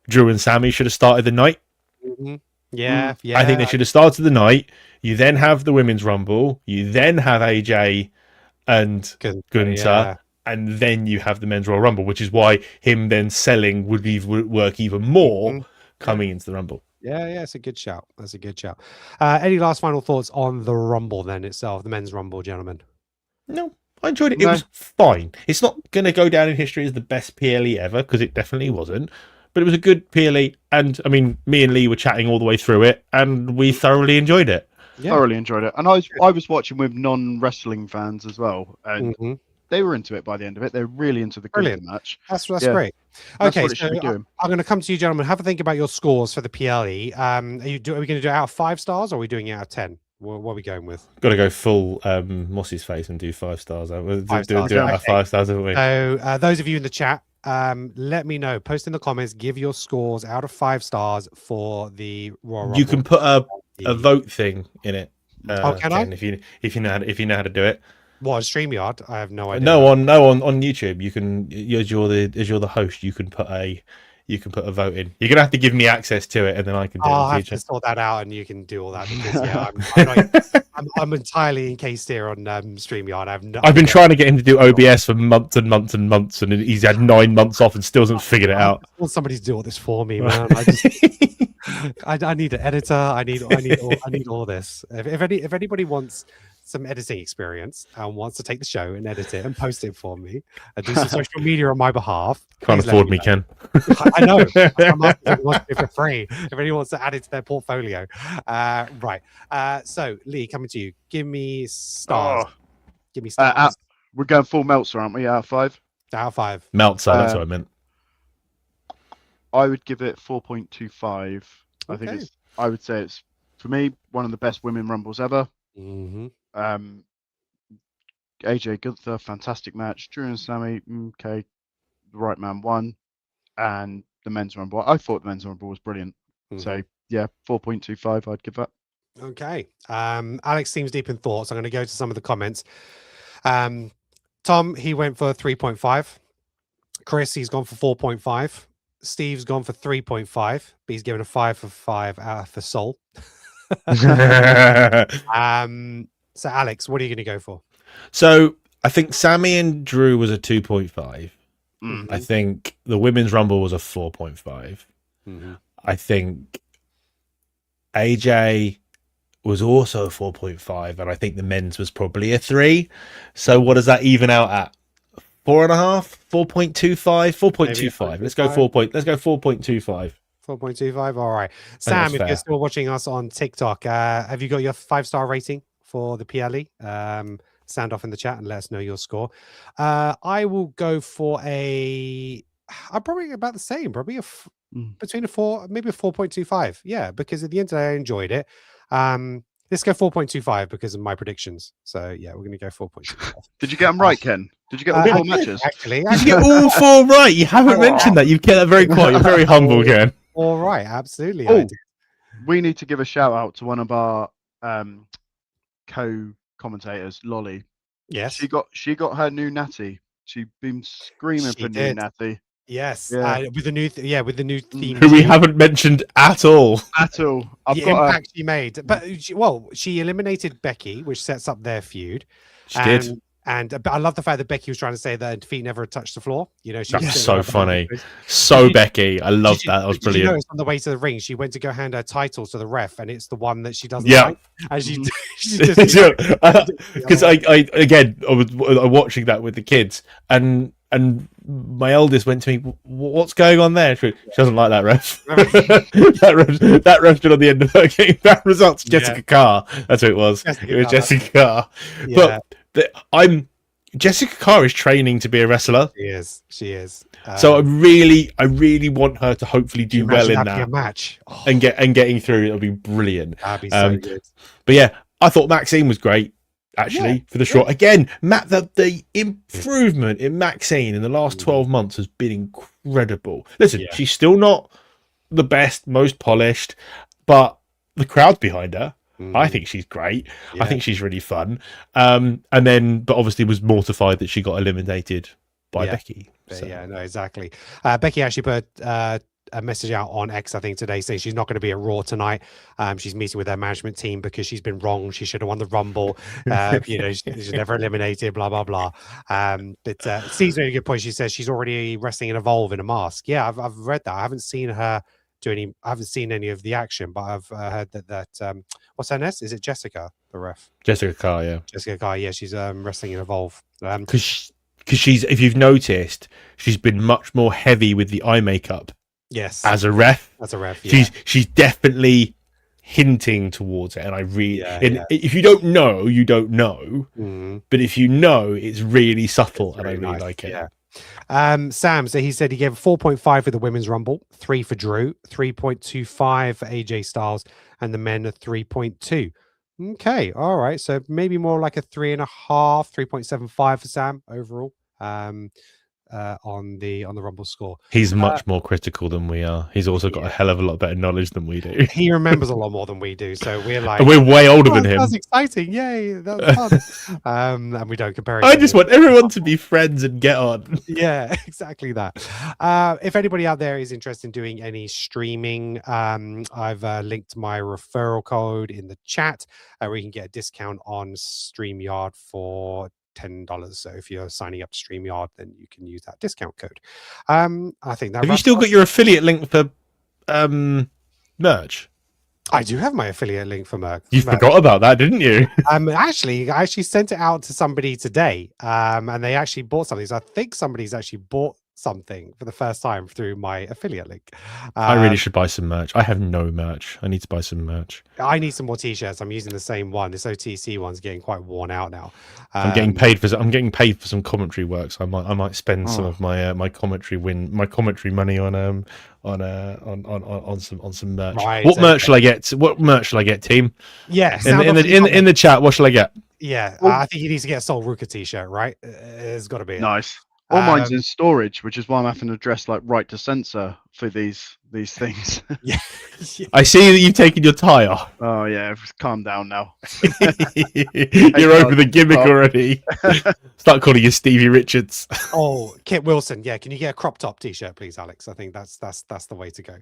Drew and Sami should have started the night. Yeah. I think they should have started the night. You then have the Women's Rumble. You then have AJ and Gunther. And then you have the Men's Royal Rumble, which is why him then selling would work even more coming into the Rumble. Yeah, it's a good shout. That's a good shout. Any last final thoughts on the Rumble then itself, the Men's Rumble, gentlemen? No, I enjoyed it. It was fine. It's not going to go down in history as the best PLE ever, because it definitely wasn't. But it was a good PLE, and I mean, me and Lee were chatting all the way through it, and we thoroughly enjoyed it. Thoroughly enjoyed it, and I was watching with non-wrestling fans as well, and they were into it by the end of it. They're really into the Gunther match. That's great. Okay, so I'm going to come to you, gentlemen. Have a think about your scores for the PLE. Are we going to do it out of 5 stars, or are we doing it out of 10? What are we going with? Got to go full Mossy's face and do 5 stars. We'll do it out of 5 stars, haven't we? So those of you in the chat, let me know. Post in the comments. Give your scores out of 5 stars for the Royal Rumble. You can put a vote thing in it. Can I? If you know how to do it. What, StreamYard? I have no idea. No, on YouTube, you can. As you're the host, you can put a vote in. You're gonna have to give me access to it, and then I can do it. I'll have to sort that out, and you can do all that, because I'm entirely encased here on StreamYard. I've been trying to get him to do OBS for months and months and months, and he's had 9 months off and still hasn't figured it out. I want somebody to do all this for me, man. I need an editor. I need all this. If anybody wants some editing experience and wants to take the show and edit it and post it for me and do some social media on my behalf, can't afford me, Ken. I know. I'm asking if anyone wants to do it for free. If anyone wants to add it to their portfolio, right. So Lee, coming to you. Give me stars. Give me stars. We're going full Meltzer, aren't we? Out of 5. Out of 5. Meltzer. That's what I meant. I would give it 4.25. I think I would say it's, for me, one of the best women rumbles ever. AJ Gunther, fantastic match. Drew and Sami, okay, the right man won, and the men's rumble. I thought the men's rumble was brilliant. So yeah, 4.25. I'd give that. Okay. Alex seems deep in thoughts. I'm going to go to some of the comments. Tom, he went for 3.5. Chris, he's gone for 4.5. Steve's gone for 3.5, but he's given a 5 for 5 for Soul. So Alex, what are you going to go for? So I think Sami and Drew was a 2.5. I think the women's rumble was a 4.5. I think AJ was also a 4.5, and I think the men's was probably a 3. So what does that even out at? 4.5, 4.25, 4.25. Let's go 4.25. 4.25. All right, Sam, if you're still watching us on TikTok, have you got your 5-star rating for the PLE? Sound off in the chat and let us know your score. I will go for I'm probably about the same, probably between a 4, maybe a 4.25. Yeah, because at the end of the day, I enjoyed it. Let's go 4.25 because of my predictions. So yeah, we're going to go 4.25. Did you get them right, Ken? Did you get all 4 matches? Actually, you get all 4 right. You haven't mentioned that. You've kept that very quiet. You're very humble, Ken. All right, absolutely. Oh, we need to give a shout out to one of our co-commentators, Lolly. Yes, she got her new natty. She's been screaming for new natty. Yes, with the new with the new theme. Who we haven't mentioned at all. At all. The impact she made, but she eliminated Becky, which sets up their feud. She did. And I love the fact that Becky was trying to say that her feet never touched the floor. You know, that's so funny. So Becky, I love that. That was brilliant. You notice on the way to the ring, she went to go hand her title to the ref, and it's the one that she doesn't like. And she because I was watching that with the kids, and my eldest went to me, "What's going on there?" She doesn't like that ref. that ref stood on the end of her getting bad results. Jessica Carr. That's who it was. It was Jessica Carr. Yeah. But Jessica Carr is training to be a wrestler. She is. So I really want her to hopefully do well in that match and getting through. It'll be brilliant. That'd be so good. But yeah, I thought Maxine was great. Actually, for the short again, the improvement in Maxine in the last 12 months has been incredible. Listen, she's still not the best, most polished, but the crowd's behind her. I think she's great. I think she's really fun. But obviously was mortified that she got eliminated by Becky. So. Yeah, no, exactly. Becky actually put a message out on X, I think, today saying she's not going to be at Raw tonight. She's meeting with her management team because she's been wrong. She should have won the Rumble. She's never eliminated, blah, blah, blah. But Steve's made a good point. She says she's already wrestling in Evolve in a mask. Yeah, I've read that. I haven't seen her I haven't seen any of the action, but I've heard that what's her name? Is it Jessica, the ref? Jessica Carr, yeah. Jessica Carr, yeah. She's wrestling in Evolve. Because she's, if you've noticed, she's been much more heavy with the eye makeup. Yes. As a ref. Yeah. She's definitely hinting towards it, and I really if you don't know, you don't know. But if you know, it's really subtle, and I really like it. Yeah. Sam, so he said he gave 4.5 for the women's rumble, 3 for Drew, 3.25 for AJ Styles, and the men are 3.2. Okay, all right, so maybe more like a 3.5, 3.75 for Sam overall. On the rumble score. He's much more critical than we are. He's also got a hell of a lot better knowledge than we do. He remembers a lot more than we do, so we're like, and we're way older than him. That's exciting! Yay, that's fun. And we don't compare. I just want everyone to be friends and get on. Yeah, exactly that. If anybody out there is interested in doing any streaming, I've linked my referral code in the chat, where you can get a discount on StreamYard for $10. So if you're signing up to StreamYard, then you can use that discount code. I think that. Have you still got your affiliate link for merch? I do have my affiliate link for merch. You forgot about that, didn't you? I actually sent it out to somebody today, and they actually bought something. So I think somebody's actually bought something for the first time through my affiliate link. I really should buy some merch. I have no merch. I need to buy some merch. I need some more t-shirts. I'm using the same one. This OTC one's getting quite worn out now. I'm getting paid for some commentary work, so I might spend some of my commentary money on some merch. Right, What merch shall I get? What merch shall I get, team? Yes. In the chat, what shall I get? Yeah, Well, I think he needs to get a Sol Ruka t-shirt, right? It's got to be it. nice. All mine's Um, in storage, which is why I'm having to dress like right to censor for these things. yeah. I see that you've taken your tie off. Oh yeah, calm down now. You're over the gimmick already. Start calling you Stevie Richards. Oh, Kit Wilson. Yeah, can you get a crop top t-shirt, please, Alex? I think that's the way to go.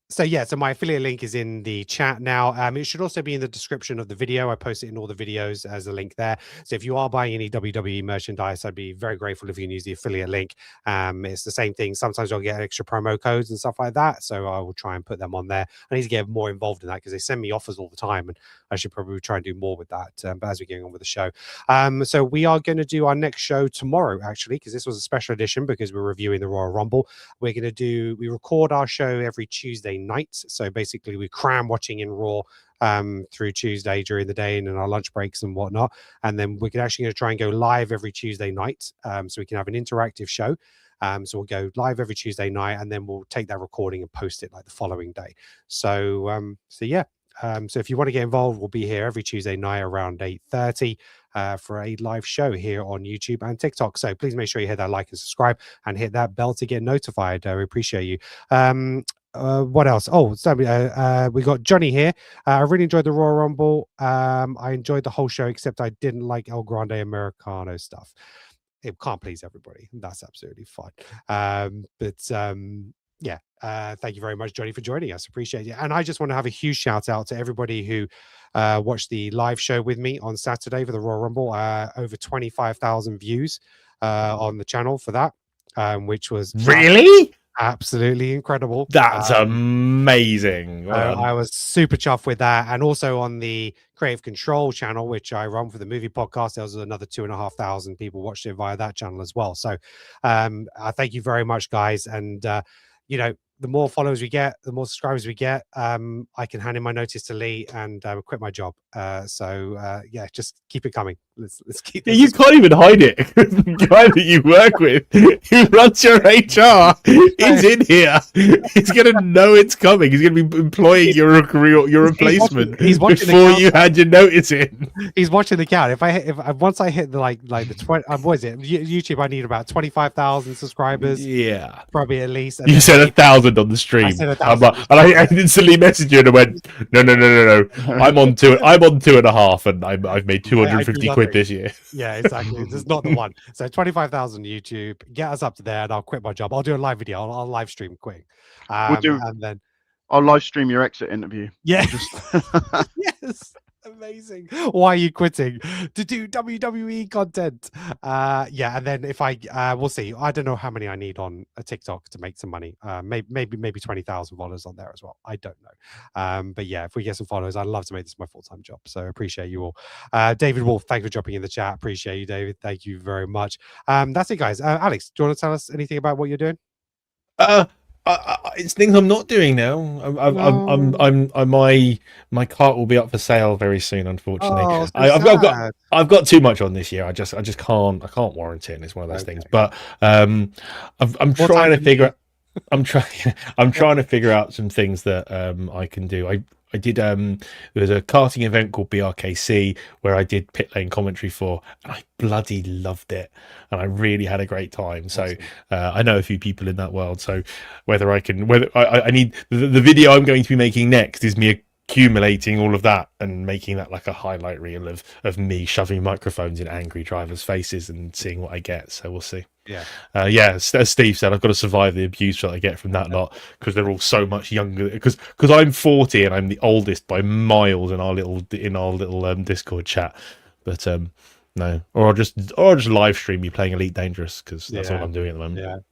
So yeah, so my affiliate link is in the chat now. It should also be in the description of the video. I post it in all the videos as a link there. So if you are buying any WWE merchandise, I'd be very grateful if you can use the affiliate link. It's the same thing. Sometimes I'll get extra promo codes and stuff like that. So I will try and put them on there. I need to get more involved in that because they send me offers all the time, and I should probably try and do more with that. But as we're getting on with the show, so we are going to do our next show tomorrow, actually, because this was a special edition because we're reviewing the Royal Rumble. We record our show every Tuesday night. So basically we cram watching in Raw through Tuesday during the day and in our lunch breaks and whatnot. And then we're actually going to try and go live every Tuesday night. So we can have an interactive show. So we'll go live every Tuesday night, and then we'll take that recording and post it like the following day. So yeah. So if you want to get involved, we'll be here every Tuesday night around 8:30 for a live show here on YouTube and TikTok. So please make sure you hit that like and subscribe and hit that bell to get notified. We appreciate you. What else? Oh, so we got Johnny here. I really enjoyed the Royal Rumble. I enjoyed the whole show, except I didn't like El Grande Americano stuff. It can't please everybody. That's absolutely fine. Yeah, thank you very much, Johnny, for joining us. Appreciate it. And I just want to have a huge shout out to everybody who watched the live show with me on Saturday for the Royal Rumble. Over 25,000 views on the channel for that, which was Really? Absolutely incredible. That's amazing. Well I was super chuffed with that. And also on the Creative Control channel, which I run for the movie podcast, there was another 2,500 people watched it via that channel as well. So I thank you very much, guys. And the more followers we get, the more subscribers we get, I can hand in my notice to Lee and quit my job. Yeah, just keep it coming. Let's keep this. You can't even hide it. The guy that you work with, who runs your HR, is in here. He's gonna know it's coming. He's gonna be employing your replacement before you hand your notice in. He's watching the count. If once I hit the 20, what is it? YouTube, I need about 25,000 subscribers. Yeah, probably at least. You said 1,000 on the stream. And I instantly messaged you and I went, no. I'm on 2.5, and I've made 250 quid this year. Yeah, exactly. This is not the one. So 25,000 YouTube. Get us up to there, and I'll quit my job. I'll do a live video. I'll live stream quick. And then I'll live stream your exit interview. Yeah. Yes. Amazing. Why are you quitting? To do WWE content. Yeah, and then if we'll see. I don't know how many I need on a TikTok to make some money. Maybe 20,000 followers on there as well. I don't know. But yeah, if we get some followers, I'd love to make this my full-time job. So I appreciate you all. David Wolf, thank you for dropping in the chat. Appreciate you, David. Thank you very much. That's it, guys. Alex, do you want to tell us anything about what you're doing? It's things I'm not doing now. My cart will be up for sale very soon. Unfortunately, I've got too much on this year. I just can't warrant it. And it's one of those things. But I'm trying to figure out. I'm trying to figure out some things that I can do. I did there was a karting event called BRKC where I did pit lane commentary for, and I bloody loved it, and I really had a great time. So I know a few people in that world. So whether I need the video I'm going to be making next is me accumulating all of that and making that like a highlight reel of me shoving microphones in angry drivers' faces and seeing what I get. So we'll see. Yeah. As Steve said, I've got to survive the abuse that I get from that lot because they're all so much younger. Because I'm 40 and I'm the oldest by miles in our little Discord chat. But no, or I'll just live stream you playing Elite Dangerous because that's all I'm doing at the moment.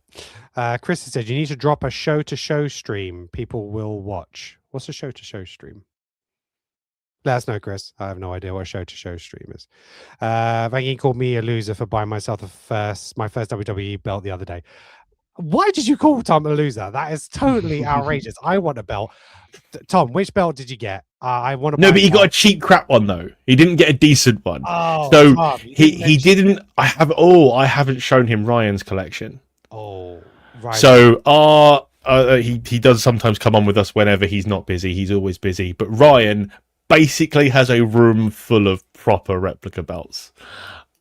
Yeah. Chris said you need to drop a show-to-show stream. People will watch. What's a show-to-show stream? Let us know, Chris. I have no idea what a show-to-show stream is. Vangy called me a loser for buying myself my first WWE belt the other day. Why did you call Tom a loser? That is totally outrageous. I want a belt. Tom, which belt did you get? I want to. No, but he got a cheap crap one though. He didn't get a decent one. Oh, so Tom, he didn't. I haven't shown him Ryan's collection. Oh, right. So he does sometimes come on with us whenever he's not busy. He's always busy. But Ryan basically has a room full of proper replica belts.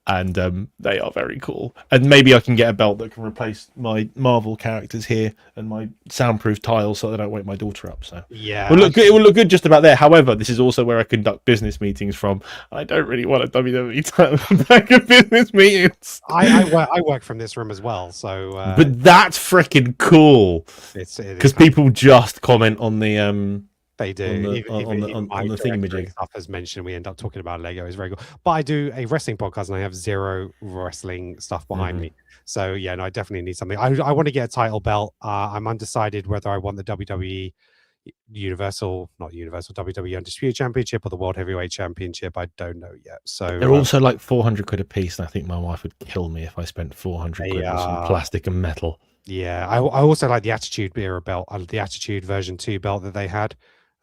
And they are very cool. And maybe I can get a belt that can replace my Marvel characters here and my soundproof tiles so that I don't wake my daughter up. So yeah, it will look good just about there. However, this is also where I conduct business meetings from. I don't really want a WWE title back at business meetings. I work from this room as well. So, but that's freaking cool. Because people just comment on the They do. on the thingamajig stuff as mentioned, we end up talking about Lego. It's very cool. But I do a wrestling podcast and I have zero wrestling stuff behind me. So yeah, no, I definitely need something. I want to get a title belt. I'm undecided whether I want the WWE WWE Undisputed Championship or the World Heavyweight Championship. I don't know yet. So they're also like 400 quid a piece, and I think my wife would kill me if I spent 400 quid on some plastic and metal. Yeah, I also like the Attitude Era belt, the Attitude version 2 belt that they had.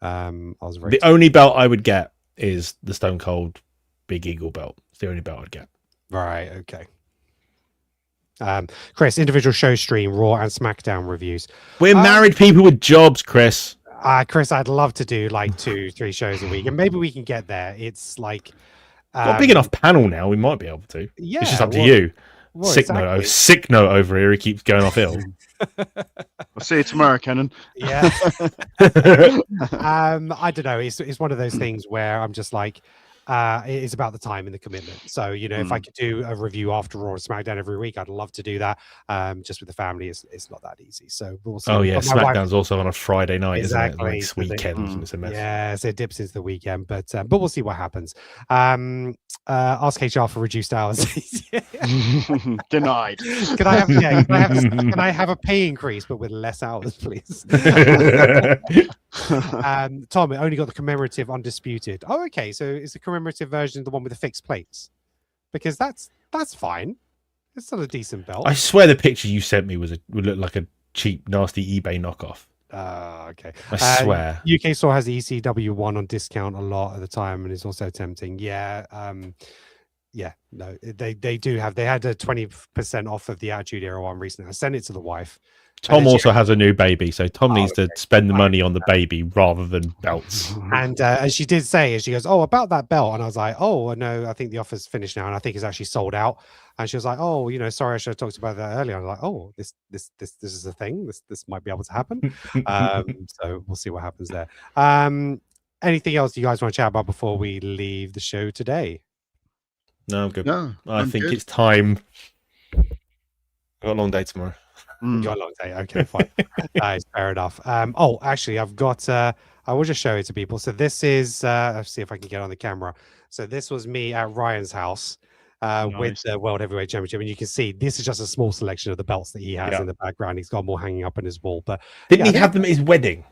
The only belt I would get is the Stone Cold Big Eagle belt. It's the only belt I'd get. Right. Okay. Chris, individual show stream, Raw and SmackDown reviews. We're married people with jobs, Chris. Chris, I'd love to do like 2-3 shows a week, and maybe we can get there. It's like got a big enough panel now. We might be able to. Yeah, it's just up to you. Well, sick note over here. He keeps going off ill. I'll see you tomorrow, Kenan. Yeah. I don't know. It's one of those things where I'm just like, it is about the time and the commitment. So, if I could do a review after Raw and SmackDown every week, I'd love to do that. Just with the family, it's not that easy. So we'll see. Oh yeah, SmackDown's also on a Friday night, exactly. Isn't it? Like weekend. It's a mess. Yeah, so it dips into the weekend, but we'll see what happens. Ask HR for reduced hours. Denied. Can I have a pay increase but with less hours, please? Tom, it only got the commemorative Undisputed. Oh, okay. So it's the commemorative version, the one with the fixed plates, because that's fine. It's still a decent belt. I swear the picture you sent me would look like a cheap, nasty eBay knockoff. Okay. I swear. UK store has the ECW one on discount a lot at the time, and it's also tempting. Yeah. Yeah. No, they do have. They had a 20% off of the Attitude Era one recently. I sent it to the wife. Tom also has a new baby, so Tom needs to spend the money on the baby rather than belts. And she did say, she goes, "Oh, about that belt," and I was like, "Oh, no, I think the offer's finished now, and I think it's actually sold out." And she was like, "Oh, sorry, I should have talked about that earlier." I was like, "Oh, this is a thing. This might be able to happen." So we'll see what happens there. Anything else you guys want to chat about before we leave the show today? No, I'm good. No, I think it's time. I've got a long day tomorrow. You got a long day. Okay, fine. That is fair enough. Oh, actually, I've got. I will just show it to people. So this is. Let's see if I can get on the camera. So this was me at Ryan's house with the World Heavyweight Championship, and you can see this is just a small selection of the belts that he has in the background. He's got more hanging up on his wall. But didn't he have them at his wedding?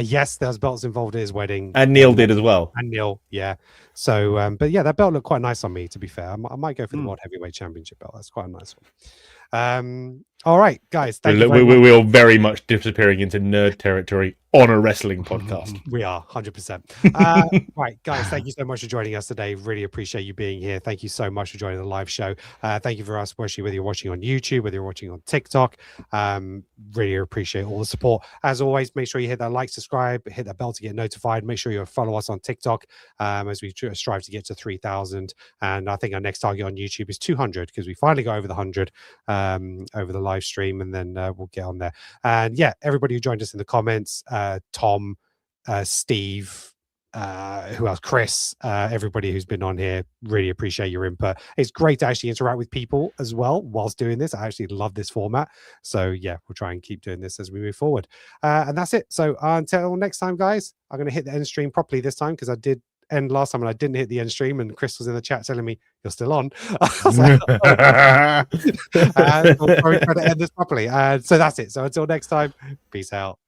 Yes, there's belts involved at his wedding, and Neil did as well. And Neil, yeah. So, but yeah, that belt looked quite nice on me. To be fair, I might go for the World Heavyweight Championship belt. That's quite a nice one. All right, guys. We're very much disappearing into nerd territory on a wrestling podcast. We are 100%. Right, guys. Thank you so much for joining us today. Really appreciate you being here. Thank you so much for joining the live show. Thank you for us, whether you're watching on YouTube, whether you're watching on TikTok. Really appreciate all the support. As always, make sure you hit that like, subscribe, hit that bell to get notified. Make sure you follow us on TikTok as we strive to get to 3,000. And I think our next target on YouTube is 200 because we finally got over the 100 over the live stream, and then we'll get on there. And yeah, everybody who joined us in the comments, Tom, Steve, who else, Chris, everybody who's been on here, really appreciate your input. It's great to actually interact with people as well whilst doing this. I actually love this format, so yeah, we'll try and keep doing this as we move forward. And that's it. So until next time, guys, I'm going to hit the end stream properly this time, because I did end last time and I didn't hit the end stream, and Chris was in the chat telling me you're still on. I was like, I'm trying to end this properly. So that's it. So until next time, peace out.